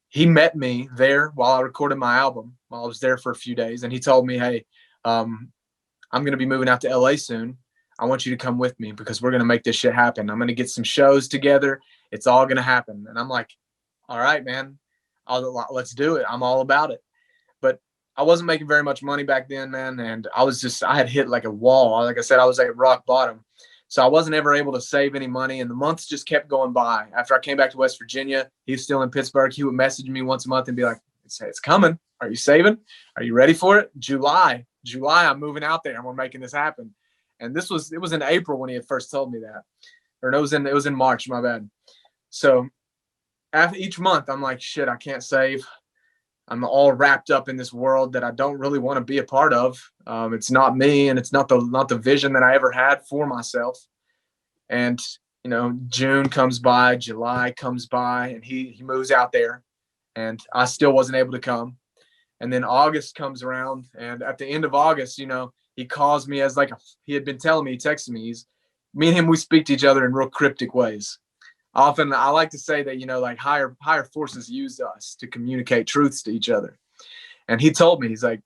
he met me there while I recorded my album, while I was there for a few days. And he told me, hey, I'm going to be moving out to LA soon. I want you to come with me because we're going to make this shit happen. I'm going to get some shows together. It's all going to happen. And I'm like, all right, man, let's do it. I'm all about it. But I wasn't making very much money back then, man. And I had hit like a wall. Like I said, I was at rock bottom. So I wasn't ever able to save any money. And the months just kept going by. After I came back to West Virginia, he was still in Pittsburgh. He would message me once a month and be like, it's coming. Are you saving? Are you ready for it? July, I'm moving out there and we're making this happen. And it was in April when he had first told me that. Or no, it was in March, my bad. So after each month, I'm like, shit, I can't save. I'm all wrapped up in this world that I don't really want to be a part of. It's not me, and it's not the vision that I ever had for myself. And June comes by, July comes by, and he moves out there, and I still wasn't able to come. And then August comes around, and at the end of August, he calls me as he had been telling me, he texted me. Me and him, we speak to each other in real cryptic ways. Often I like to say that, like higher forces use us to communicate truths to each other. And he told me, he's like,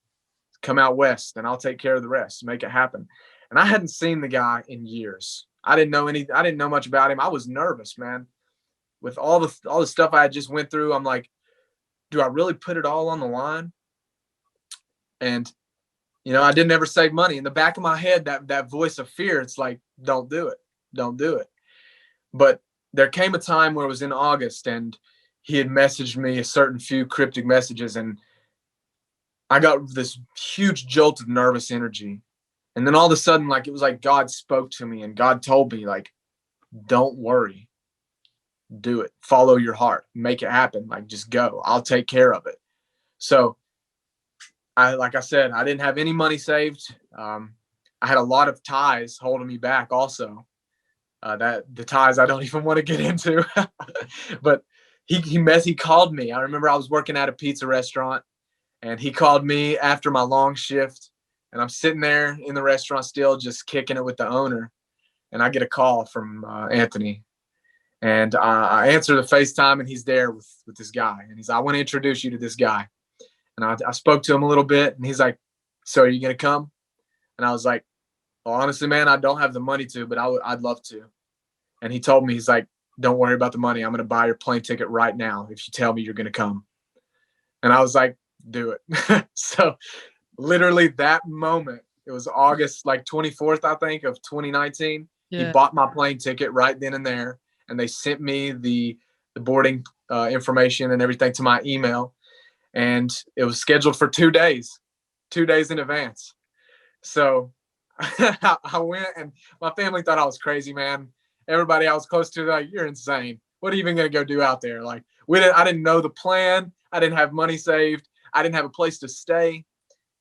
come out west and I'll take care of the rest, make it happen. And I hadn't seen the guy in years. I didn't know much about him. I was nervous, man. With all the stuff I had just went through, I'm like, do I really put it all on the line? And, I didn't ever save money. In the back of my head, that voice of fear, it's like, don't do it. Don't do it. But there came a time where it was in August and he had messaged me a certain few cryptic messages, and I got this huge jolt of nervous energy. And then all of a sudden, it was like God spoke to me and God told me, don't worry, do it, follow your heart, make it happen. Just go, I'll take care of it. So like I said, I didn't have any money saved. I had a lot of ties holding me back also. That the ties I don't even want to get into. But he called me. I remember I was working at a pizza restaurant, and he called me after my long shift, and I'm sitting there in the restaurant still just kicking it with the owner, and I get a call from Anthony, and I answer the FaceTime, and he's there with this guy, and he's like, I want to introduce you to this guy. And I spoke to him a little bit, and he's like, so are you gonna come? And I was like, well, honestly, man, I don't have the money to, but I'd love to. And he told me, he's like, don't worry about the money. I'm going to buy your plane ticket right now if you tell me you're going to come. And I was like, do it. So literally that moment, it was August 24th, I think, of 2019. Yeah. He bought my plane ticket right then and there. And they sent me the boarding information and everything to my email. And it was scheduled for 2 days in advance. So I went, and my family thought I was crazy, man. Everybody I was close to, like, you're insane. What are you even going to go do out there? I didn't know the plan. I didn't have money saved. I didn't have a place to stay.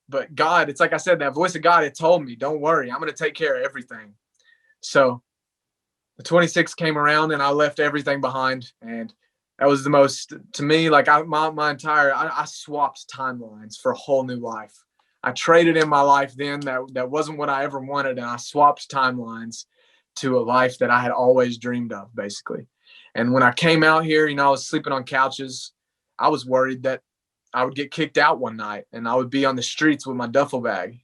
But God, it's like I said, that voice of God had told me, don't worry, I'm going to take care of everything. So the 26th came around, and I left everything behind. And that was the most, to me, I swapped timelines for a whole new life. I traded in my life then that wasn't what I ever wanted, and I swapped timelines to a life that I had always dreamed of, basically. And when I came out here, I was sleeping on couches. I was worried that I would get kicked out one night and I would be on the streets with my duffel bag.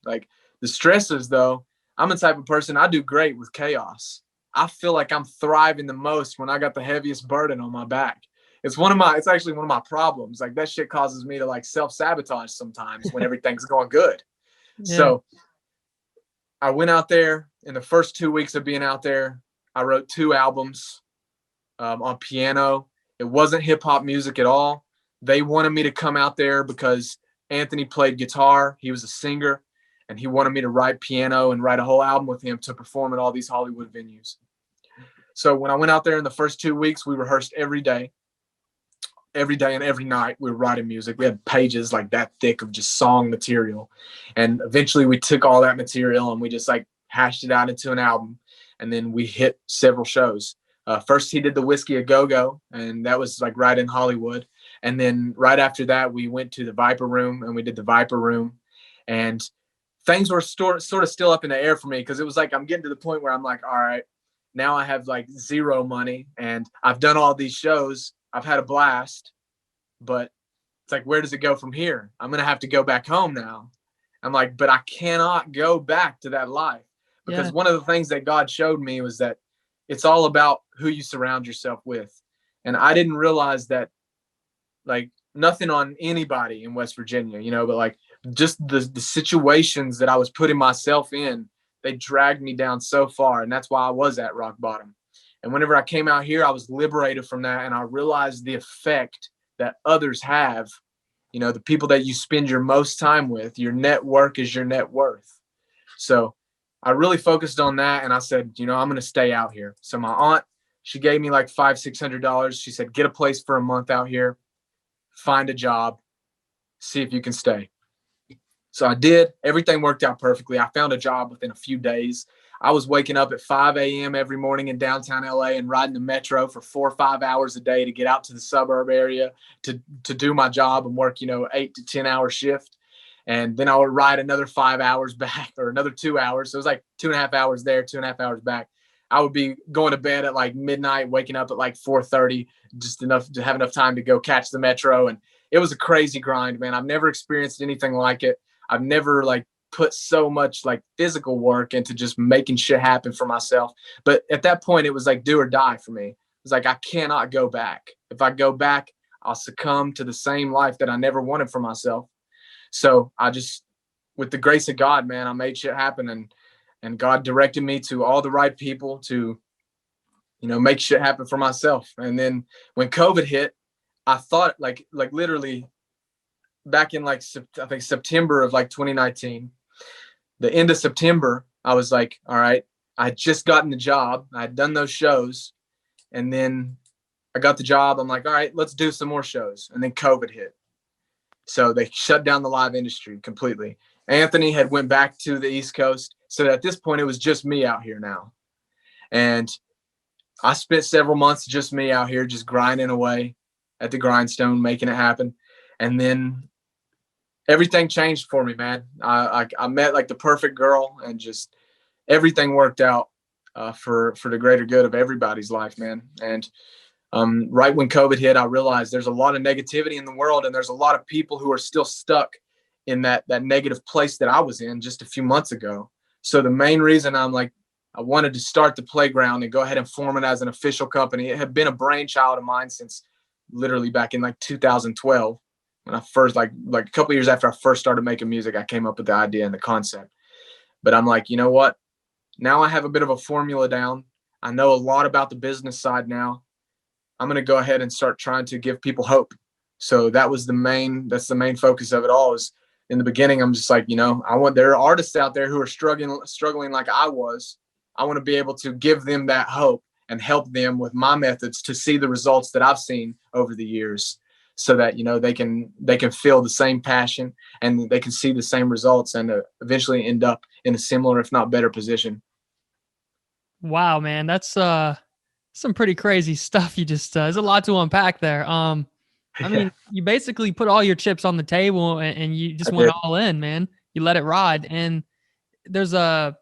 The stresses, though, I'm the type of person, I do great with chaos. I feel like I'm thriving the most when I got the heaviest burden on my back. It's actually one of my problems. Like that shit causes me to like self-sabotage sometimes when everything's going good. Yeah. So I went out there in the first 2 weeks of being out there. I wrote 2 albums on piano. It wasn't hip hop music at all. They wanted me to come out there because Anthony played guitar. He was a singer, and he wanted me to write piano and write a whole album with him to perform at all these Hollywood venues. So when I went out there in the first 2 weeks, we rehearsed every day and every night. We were writing music. We had pages like that thick of just song material. And eventually we took all that material and we just like hashed it out into an album. And then we hit several shows. First he did the Whiskey a Go-Go, and that was like right in Hollywood. And then right after that, we went to the Viper Room and we did the Viper Room. And things were sort of still up in the air for me, because it was like I'm getting to the point where I'm like, all right, now I have like zero money and I've done all these shows. I've had a blast, but it's like, where does it go from here? I'm going to have to go back home now. I'm like, but I cannot go back to that life, because one of the things that God showed me was that it's all about who you surround yourself with. And I didn't realize that, like, nothing on anybody in West Virginia, you know, but like just the situations that I was putting myself in, they dragged me down so far. And that's why I was at rock bottom. And whenever I came out here, I was liberated from that. And I realized the effect that others have, you know, the people that you spend your most time with. Your network is your net worth. So I really focused on that. And I said, you know, I'm going to stay out here. So my aunt, she gave me like $500-600. She said, get a place for a month out here, find a job, see if you can stay. So I did. Everything worked out perfectly. I found a job within a few days. I was waking up at 5 a.m. every morning in downtown LA and riding the metro for 4 or 5 hours a day to get out to the suburb area to do my job and work, you know, 8 to 10 hour shift. And then I would ride another 5 hours back, or another 2 hours. So it was like 2.5 hours there, 2.5 hours back. I would be going to bed at like midnight, waking up at like 4:30, just enough to have enough time to go catch the metro. And it was a crazy grind, man. I've never experienced anything like it. I've never like put so much like physical work into just making shit happen for myself. But at that point, it was like do or die for me. It was like, I cannot go back. If I go back, I'll succumb to the same life that I never wanted for myself. So I just, with the grace of God, man, I made shit happen. And God directed me to all the right people to, you know, make shit happen for myself. And then when COVID hit, I thought like literally back in like, I think September of like 2019, the end of September, I was like, all right, I had just gotten the job. I had done those shows. And then I got the job. I'm like, all right, let's do some more shows. And then COVID hit. So they shut down the live industry completely. Anthony had went back to the East Coast. So at this point, it was just me out here now. And I spent several months just me out here, just grinding away at the grindstone, making it happen. And then everything changed for me, man. I met like the perfect girl, and just everything worked out for the greater good of everybody's life, man. And right when COVID hit, I realized there's a lot of negativity in the world, and there's a lot of people who are still stuck in that negative place that I was in just a few months ago. So the main reason I'm like, I wanted to start the Playground and go ahead and form it as an official company. It had been a brainchild of mine since literally back in like 2012. When I first, like a couple of years after I first started making music, I came up with the idea and the concept. But I'm like, you know what? Now I have a bit of a formula down. I know a lot about the business side now. I'm going to go ahead and start trying to give people hope. So that's the main focus of it all. Is in the beginning, I'm just like, you know, there are artists out there who are struggling like I was. I want to be able to give them that hope and help them with my methods to see the results that I've seen over the years, so that, you know, they can feel the same passion and they can see the same results and eventually end up in a similar, if not better, position. Wow, man, that's some pretty crazy stuff. You just there's a lot to unpack there. I mean, you basically put all your chips on the table and you just went all in, man. You let it ride. And there's I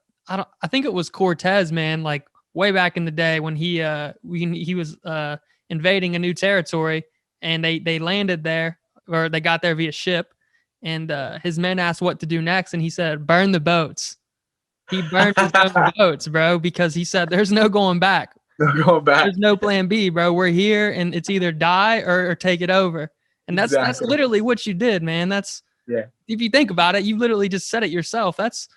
think it was Cortez, man, like way back in the day when he was invading a new territory, and they landed there, or they got there via ship, and his men asked what to do next, and he said, "Burn the boats." He burned his own boats, bro, because he said, "There's no going back. No going back. There's no plan B, bro. We're here, and it's either die or take it over." And that's Exactly. literally what you did, man. That's if you think about it, you literally just said it yourself. That's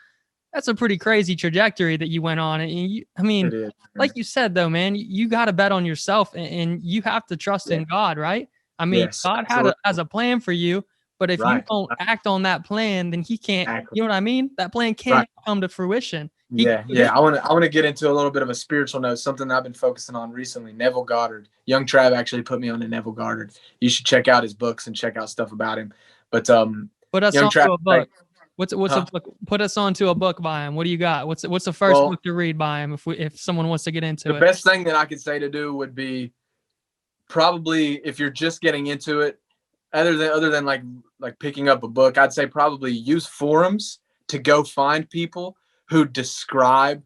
a pretty crazy trajectory that you went on. And you, I mean, It is, like you said, though, man, you got to bet on yourself, and you have to trust in God, right? I mean, Yes, God has a plan for you, but if you don't act on that plan, then he can't, you know what I mean? That plan can't come to fruition. Yeah. I want to get into a little bit of a spiritual note, something that I've been focusing on recently. Neville Goddard. Young Trav actually put me on to Neville Goddard. You should check out his books and check out stuff about him. But put us Young onto Trav, a book. What's a book? Put us onto a book by him. What do you got? What's the first book to read by him if someone wants to get into it? The best thing that I could say to do would be probably, if you're just getting into it, other than like picking up a book, I'd say probably use forums to go find people who describe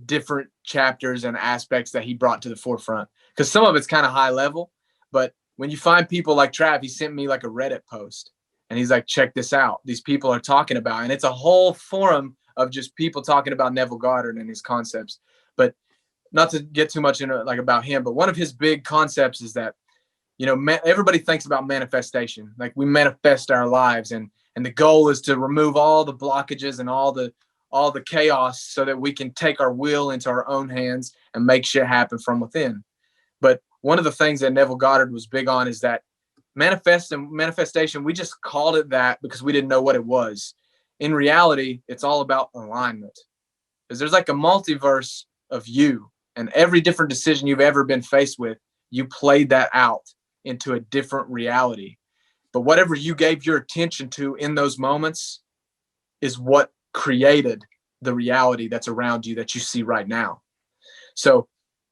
different chapters and aspects that he brought to the forefront. Because some of it's kind of high level, but when you find people like Trav, he sent me like a Reddit post and he's like, check this out. These people are talking about, and it's a whole forum of just people talking about Neville Goddard and his concepts. But not to get too much into like about him, but one of his big concepts is that, you know, everybody thinks about manifestation. Like we manifest our lives, and the goal is to remove all the blockages and all the chaos so that we can take our will into our own hands and make shit happen from within. But one of the things that Neville Goddard was big on is that manifestation, we just called it that because we didn't know what it was. In reality, it's all about alignment. Because there's like a multiverse of you, and every different decision you've ever been faced with, you played that out into a different reality. But whatever you gave your attention to in those moments is what created the reality that's around you that you see right now. So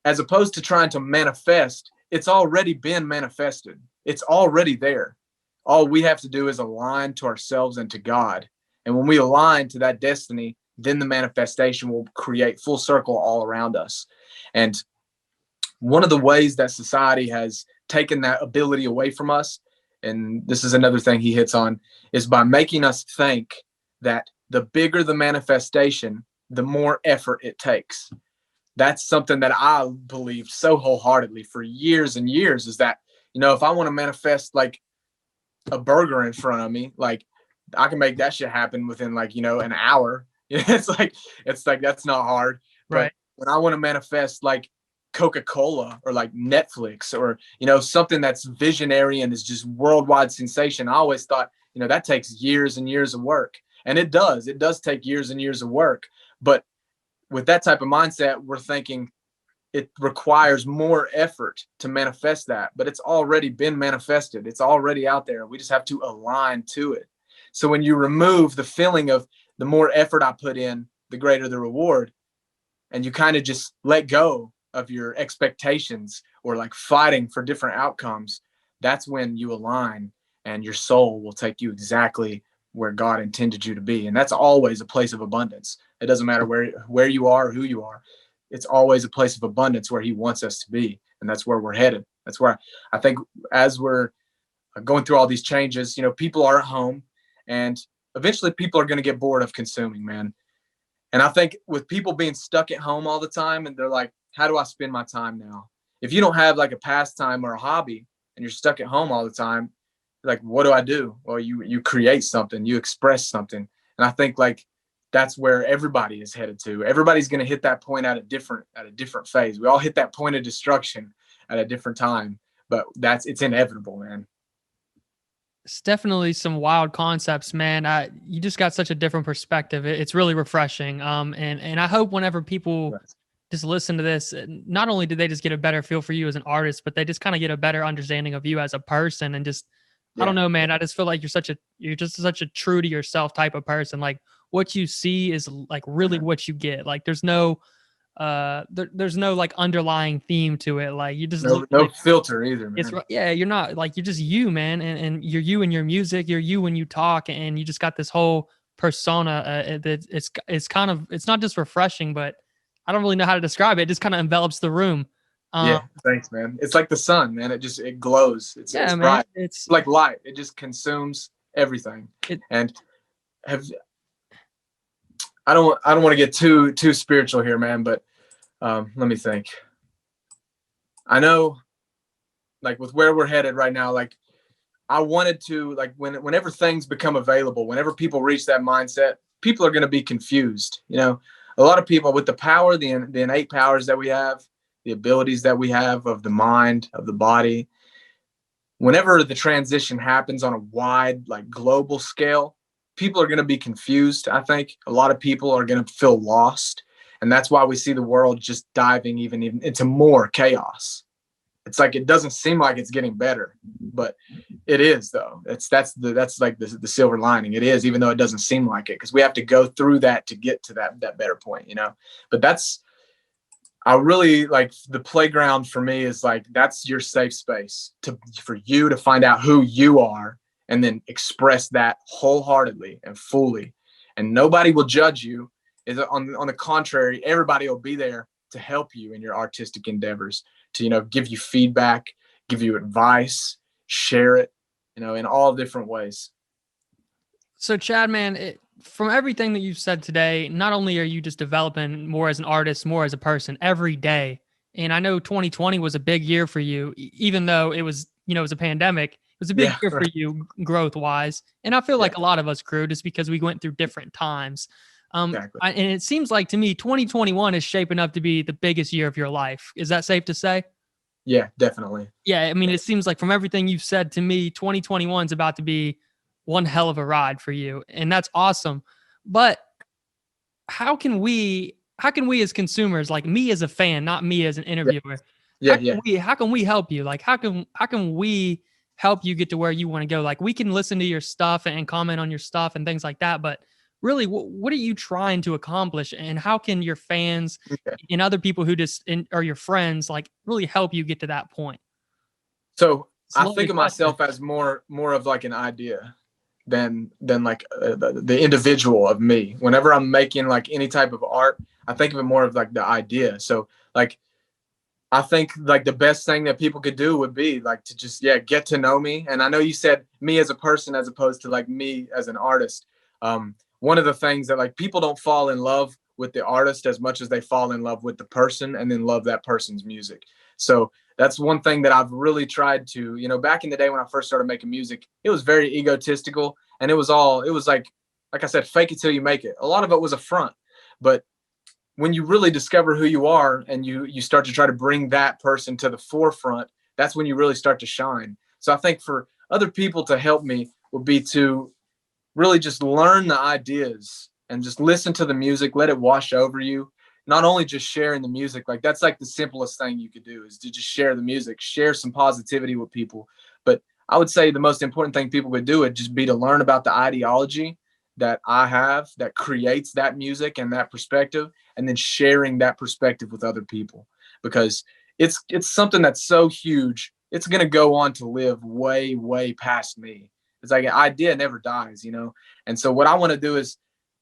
as opposed to trying to manifest, it's already been manifested. It's already there. All we have to do is align to ourselves and to God. And when we align to that destiny, then the manifestation will create full circle all around us. And one of the ways that society has taken that ability away from us, and this is another thing he hits on, is by making us think that the bigger the manifestation, the more effort it takes. That's something that I believed so wholeheartedly for years and years, is that, you know, if I want to manifest like a burger in front of me, like I can make that shit happen within like, you know, an hour. It's like that's not hard. Right. But when I want to manifest like Coca-Cola or like Netflix or, you know, something that's visionary and is just worldwide sensation, I always thought, you know, that takes years and years of work. And it does take years and years of work. But with that type of mindset, we're thinking it requires more effort to manifest that, but it's already been manifested. It's already out there. We just have to align to it. So when you remove the feeling of the more effort I put in, the greater the reward, and you kind of just let go of your expectations or like fighting for different outcomes, that's when you align and your soul will take you exactly where God intended you to be. And that's always a place of abundance. It doesn't matter where you are or who you are. It's always a place of abundance where he wants us to be. And that's where we're headed. That's where I think as we're going through all these changes, you know, people are at home and eventually people are going to get bored of consuming, man. And I think with people being stuck at home all the time and they're like, how do I spend my time now? If you don't have like a pastime or a hobby and you're stuck at home all the time, like, what do I do? Well, you create something, you express something. And I think like that's where everybody is headed to. Everybody's going to hit that point at a different phase. We all hit that point of destruction at a different time, but it's inevitable, man. It's definitely some wild concepts, man. You just got such a different perspective. It's really refreshing. And I hope whenever people just listen to this, not only do they just get a better feel for you as an artist, but they just kind of get a better understanding of you as a person. And just, I don't know, man. I just feel like you're just such a true to yourself type of person. Like what you see is like really what you get. Like there's no like underlying theme to it. Like you just no filter either, man. You're not like, you're just you, man. And you're you in your music, you're you when you talk, and you just got this whole persona that it's not just refreshing, but I don't really know how to describe it. It just kind of envelops the room. Thanks, man. It's like the sun, man. It glows. It's man, bright. it's like light. It just consumes everything. It, And have I don't want to get too spiritual here, man, but let me think. I know, like with where we're headed right now, like I wanted to, like whenever things become available, whenever people reach that mindset, people are going to be confused. You know, a lot of people with the power, the innate powers that we have, the abilities that we have of the mind, of the body. Whenever the transition happens on a wide, like global scale, people are going to be confused. I think a lot of people are going to feel lost. And that's why we see the world just diving even into more chaos. It's like, it doesn't seem like it's getting better, but it is though. That's like the silver lining. It is, even though it doesn't seem like it, because we have to go through that to get to that better point, you know. But I really like the playground for me is like, that's your safe space for you to find out who you are and then express that wholeheartedly and fully. And nobody will judge you. On the contrary, everybody will be there to help you in your artistic endeavors, to, you know, give you feedback, give you advice, share it, you know, in all different ways. So Chad, man, from everything that you've said today, not only are you just developing more as an artist, more as a person every day. And I know 2020 was a big year for you, even though it was, you know, it was a pandemic. It was a big year for you growth wise. And I feel like a lot of us grew just because we went through different times. Exactly. And it seems like to me, 2021 is shaping up to be the biggest year of your life. Is that safe to say? Yeah, definitely. Yeah. I mean, it seems like from everything you've said to me, 2021 is about to be one hell of a ride for you. And that's awesome. But how can we as consumers, like me as a fan, not me as an interviewer, how can we help you? Like, how can we help you get to where you want to go? Like, we can listen to your stuff and comment on your stuff and things like that, but really, what are you trying to accomplish? And how can your fans and other people who are your friends, like, really help you get to that point? So I think of myself as more of like an idea than like the individual of me. Whenever I'm making like any type of art, I think of it more of like the idea. So like, I think like the best thing that people could do would be like to just, get to know me. And I know you said me as a person, as opposed to like me as an artist. One of the things that like people don't fall in love with the artist as much as they fall in love with the person and then love that person's music. So that's one thing that I've really tried to, you know, back in the day when I first started making music, it was very egotistical, and it was like I said, fake it till you make it. A lot of it was a front, but when you really discover who you are and you start to try to bring that person to the forefront, that's when you really start to shine. So I think for other people to help me would be to really just learn the ideas and just listen to the music, let it wash over you. Not only just sharing the music, like that's like the simplest thing you could do, is to just share the music, share some positivity with people. But I would say the most important thing people could do would just be to learn about the ideology that I have that creates that music and that perspective, and then sharing that perspective with other people, because it's something that's so huge. It's going to go on to live way, way past me. It's like an idea never dies, you know? And so what I want to do is,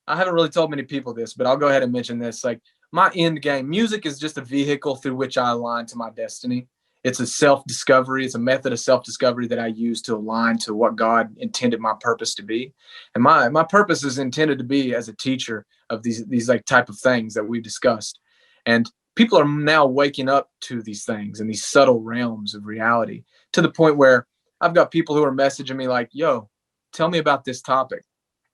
I haven't really told many people this, but I'll go ahead and mention this. Like, my end game, music is just a vehicle through which I align to my destiny. It's a self-discovery. It's a method of self-discovery that I use to align to what God intended my purpose to be. And my purpose is intended to be as a teacher of these like type of things that we've discussed. And people are now waking up to these things and these subtle realms of reality, to the point where I've got people who are messaging me like, yo, tell me about this topic.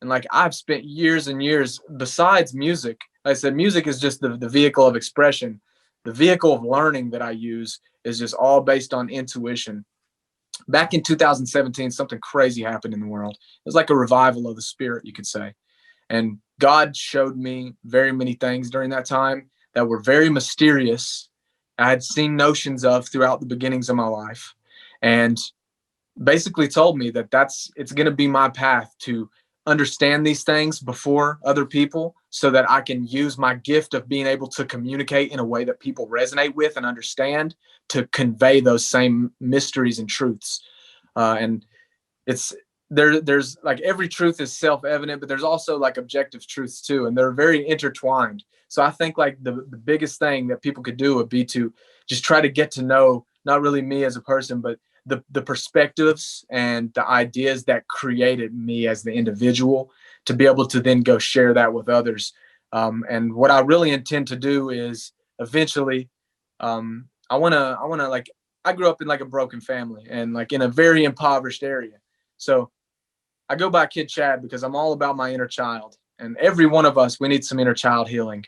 And like, I've spent years and years, besides music, like I said, music is just the vehicle of expression. The vehicle of learning that I use is just all based on intuition. Back in 2017, something crazy happened in the world. It was like a revival of the spirit, you could say. And God showed me very many things during that time that were very mysterious. I had seen notions of throughout the beginnings of my life, and basically told me that it's going to be my path to understand these things before other people, so that I can use my gift of being able to communicate in a way that people resonate with and understand, to convey those same mysteries and truths. And there's like, every truth is self-evident, but there's also like objective truths too, and they're very intertwined. So I think like the biggest thing that people could do would be to just try to get to know, not really me as a person, but the perspectives and the ideas that created me as the individual, to be able to then go share that with others. And what I really intend to do is eventually, I want to like, I grew up in like a broken family and like in a very impoverished area. So I go by Kid Chad because I'm all about my inner child, and every one of us, we need some inner child healing.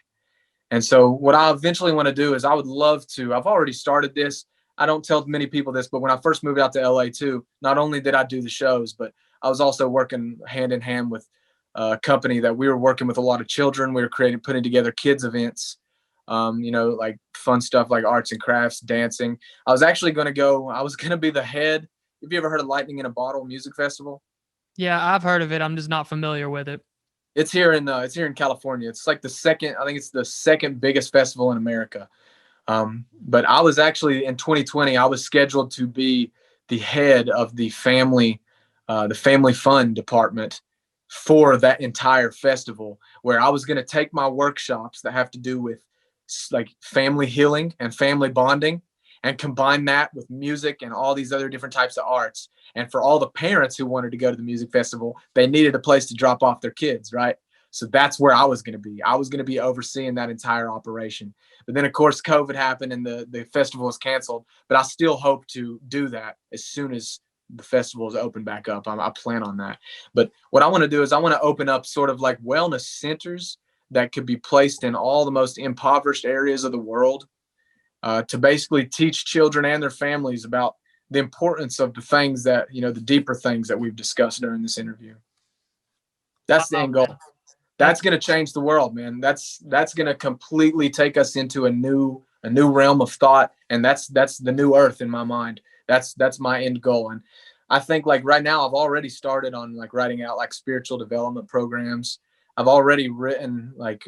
And so what I eventually want to do is, I would love to, I've already started this. I don't tell many people this, but when I first moved out to LA too, not only did I do the shows, but I was also working hand in hand with a company that we were working with a lot of children. We were putting together kids events, like fun stuff like arts and crafts, dancing. I was going to be the head. Have you ever heard of Lightning in a Bottle music festival? Yeah, I've heard of it. I'm just not familiar with it. It's here in California. It's like I think it's the second biggest festival in America. But I was actually in 2020, I was scheduled to be the head of the family fund department for that entire festival, where I was going to take my workshops that have to do with like family healing and family bonding, and combine that with music and all these other different types of arts. And for all the parents who wanted to go to the music festival, they needed a place to drop off their kids, right? So that's where I was going to be. I was going to be overseeing that entire operation. But then, of course, COVID happened and the festival was canceled. But I still hope to do that as soon as the festival is open back up. I plan on that. But what I want to do is I want to open up sort of like wellness centers that could be placed in all the most impoverished areas of the world, to basically teach children and their families about the importance of the things that, the deeper things that we've discussed during this interview. That's the end goal. That's going to change the world, man. That's going to completely take us into a new realm of thought. And that's the new earth in my mind. That's my end goal. And I think like right now I've already started on like writing out like spiritual development programs. I've already written like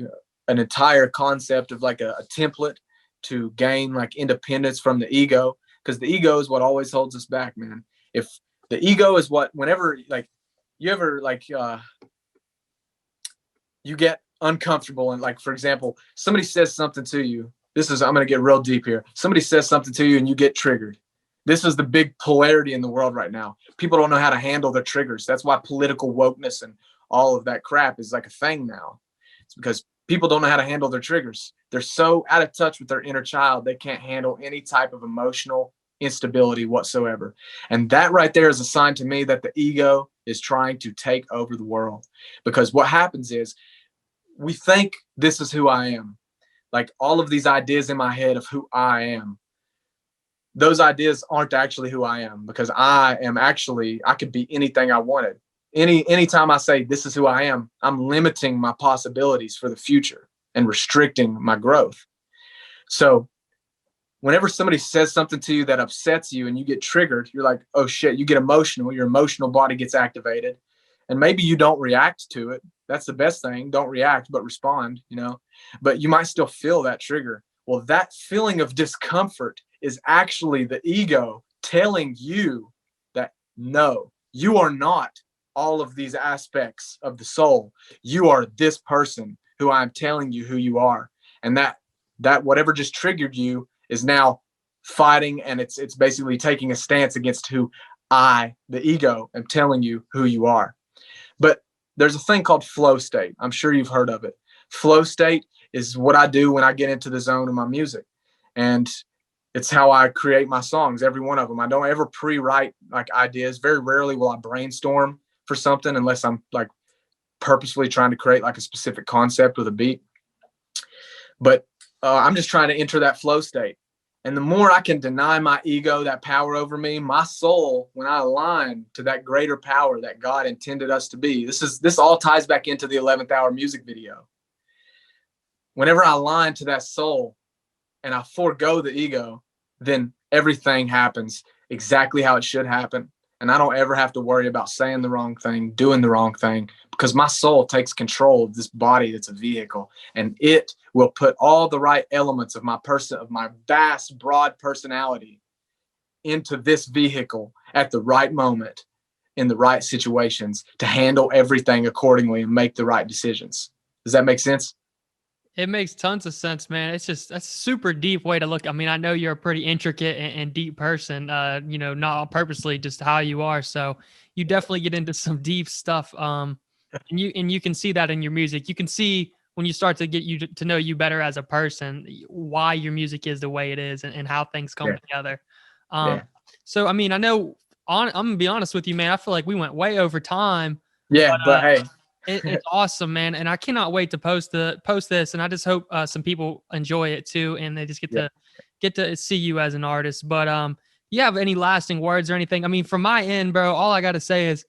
an entire concept of like a template to gain like independence from the ego, because the ego is what always holds us back, man. If the ego is whenever like you ever like you get uncomfortable, and like, for example, somebody says something to you. I'm going to get real deep here. Somebody says something to you and you get triggered. This is the big polarity in the world right now. People don't know how to handle their triggers. That's why political wokeness and all of that crap is like a thing now. It's because people don't know how to handle their triggers. They're so out of touch with their inner child, they can't handle any type of emotional instability whatsoever. And that right there is a sign to me that the ego is trying to take over the world. Because what happens is we think this is who I am. Like all of these ideas in my head of who I am, those ideas aren't actually who I am, because I could be anything I wanted. Anytime I say this is who I am, I'm limiting my possibilities for the future and restricting my growth. So whenever somebody says something to you that upsets you and you get triggered, you're like, oh shit, you get emotional, your emotional body gets activated, and maybe you don't react to it. That's the best thing. Don't react, but respond, but you might still feel that trigger. Well, that feeling of discomfort is actually the ego telling you that no, you are not all of these aspects of the soul. You are this person who I'm telling you who you are. And that whatever just triggered you is now fighting, and it's basically taking a stance against who I, the ego, am telling you who you are. But there's a thing called flow state. I'm sure you've heard of it. Flow state is what I do when I get into the zone of my music. And it's how I create my songs, every one of them. I don't ever pre-write like ideas. Very rarely will I brainstorm for something unless I'm like purposefully trying to create like a specific concept with a beat. But I'm just trying to enter that flow state. And the more I can deny my ego that power over me, my soul, when I align to that greater power that God intended us to be, this all ties back into the 11th hour music video. Whenever I align to that soul and I forego the ego, then everything happens exactly how it should happen. And I don't ever have to worry about saying the wrong thing, doing the wrong thing, because my soul takes control of this body that's a vehicle, and it will put all the right elements of my vast, broad personality into this vehicle at the right moment, in the right situations, to handle everything accordingly and make the right decisions. Does that make sense? It makes tons of sense, man. It's just that's a super deep way to look. I mean, I know you're a pretty intricate and deep person, not purposely, just how you are. So you definitely get into some deep stuff. And you can see that in your music. You can see when you start to get you to know you better as a person, why your music is the way it is and how things come together. So, I mean, I know I'm gonna be honest with you, man. I feel like we went way over time. Yeah, but hey. It's awesome, man, and I cannot wait to post this. And I just hope some people enjoy it too, and they just get to see you as an artist. But you have any lasting words or anything? I mean, from my end, bro, all I got to say is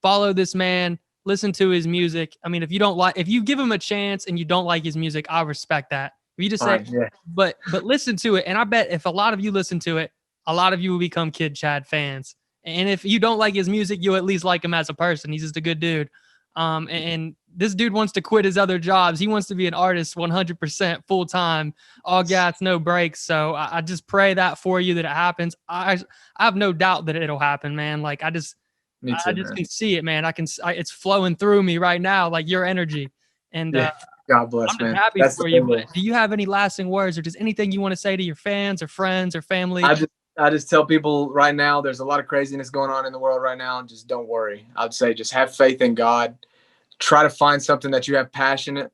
follow this man, listen to his music. I mean, if you give him a chance and you don't like his music, I respect that. If you just say, but listen to it, and I bet if a lot of you listen to it, a lot of you will become Kid Chad fans. And if you don't like his music, you'll at least like him as a person. He's just a good dude. And this dude wants to quit his other jobs. He wants to be an artist 100% full time, all gas, no breaks. So I just pray that for you, that it happens. I have no doubt that it'll happen, man. Like I just can see it, man. It's flowing through me right now, like your energy. And God bless, I'm happy for you. But do you have any lasting words or just anything you want to say to your fans or friends or family? I just tell people right now, there's a lot of craziness going on in the world right now. Just don't worry. I'd say just have faith in God. Try to find something that you are passionate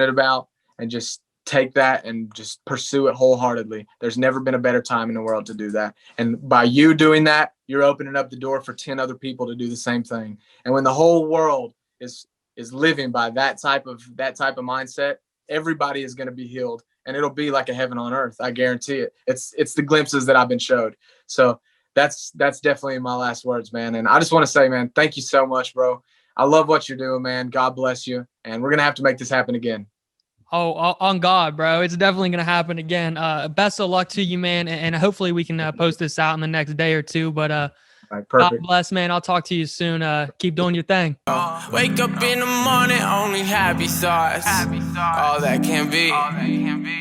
about, and just take that and just pursue it wholeheartedly. There's never been a better time in the world to do that. And by you doing that, you're opening up the door for 10 other people to do the same thing. And when the whole world is living by that type of mindset, everybody is going to be healed. And it'll be like a heaven on earth. I guarantee it. It's the glimpses that I've been showed. So that's definitely my last words, man. And I just want to say, man, thank you so much, bro. I love what you're doing, man. God bless you. And we're going to have to make this happen again. Oh, on God, bro. It's definitely going to happen again. Best of luck to you, man. And hopefully we can post this out in the next day or two. But all right, perfect. God bless, man. I'll talk to you soon. Keep doing your thing. Wake up in the morning, only happy thoughts. All that can be,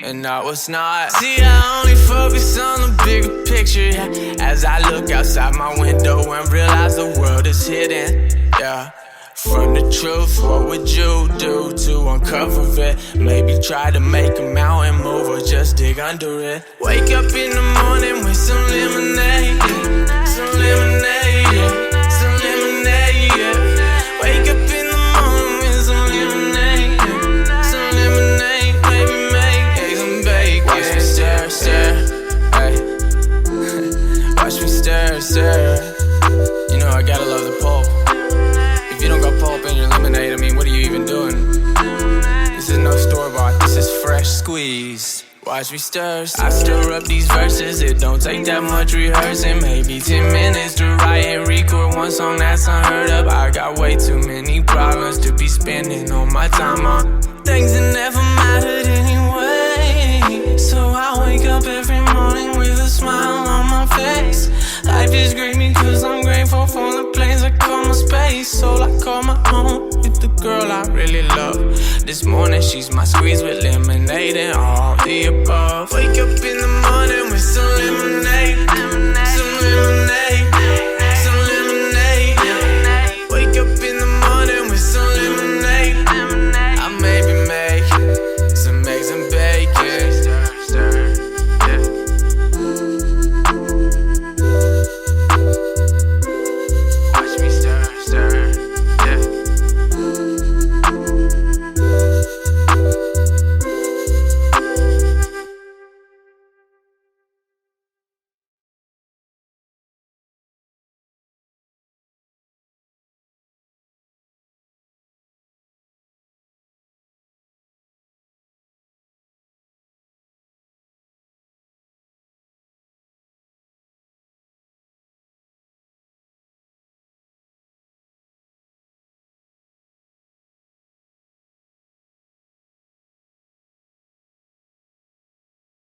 and not what's not. See, I only focus on the bigger picture, yeah. As I look outside my window and realize the world is hidden, yeah. From the truth, what would you do to uncover it? Maybe try to make a mountain move or just dig under it. Wake up in the morning with some lemonade, some lemonade, yeah. Some lemonade, yeah. Wake up in the morning with some lemonade, some lemonade. Maybe make eggs and bacon. Watch me stir, stir, hey. Watch me stir, stir. You know I gotta love the pulp. If you don't got pulp in your lemonade, I mean, what are you even doing? This is no store-bought, this is fresh squeezed. Watch me stir, I stir up these verses. It don't take that much rehearsing. Maybe 10 minutes to write and record one song that's unheard of. I got way too many problems to be spending all my time on things that never mattered anyway. So I wake up every morning with a smile on my face. Life is great because I'm grateful for the place I call my space. So I call my home with the girl I really love. This morning she's my squeeze with lemonade and all the above. Wake up in the morning with some lemonade, some lemonade.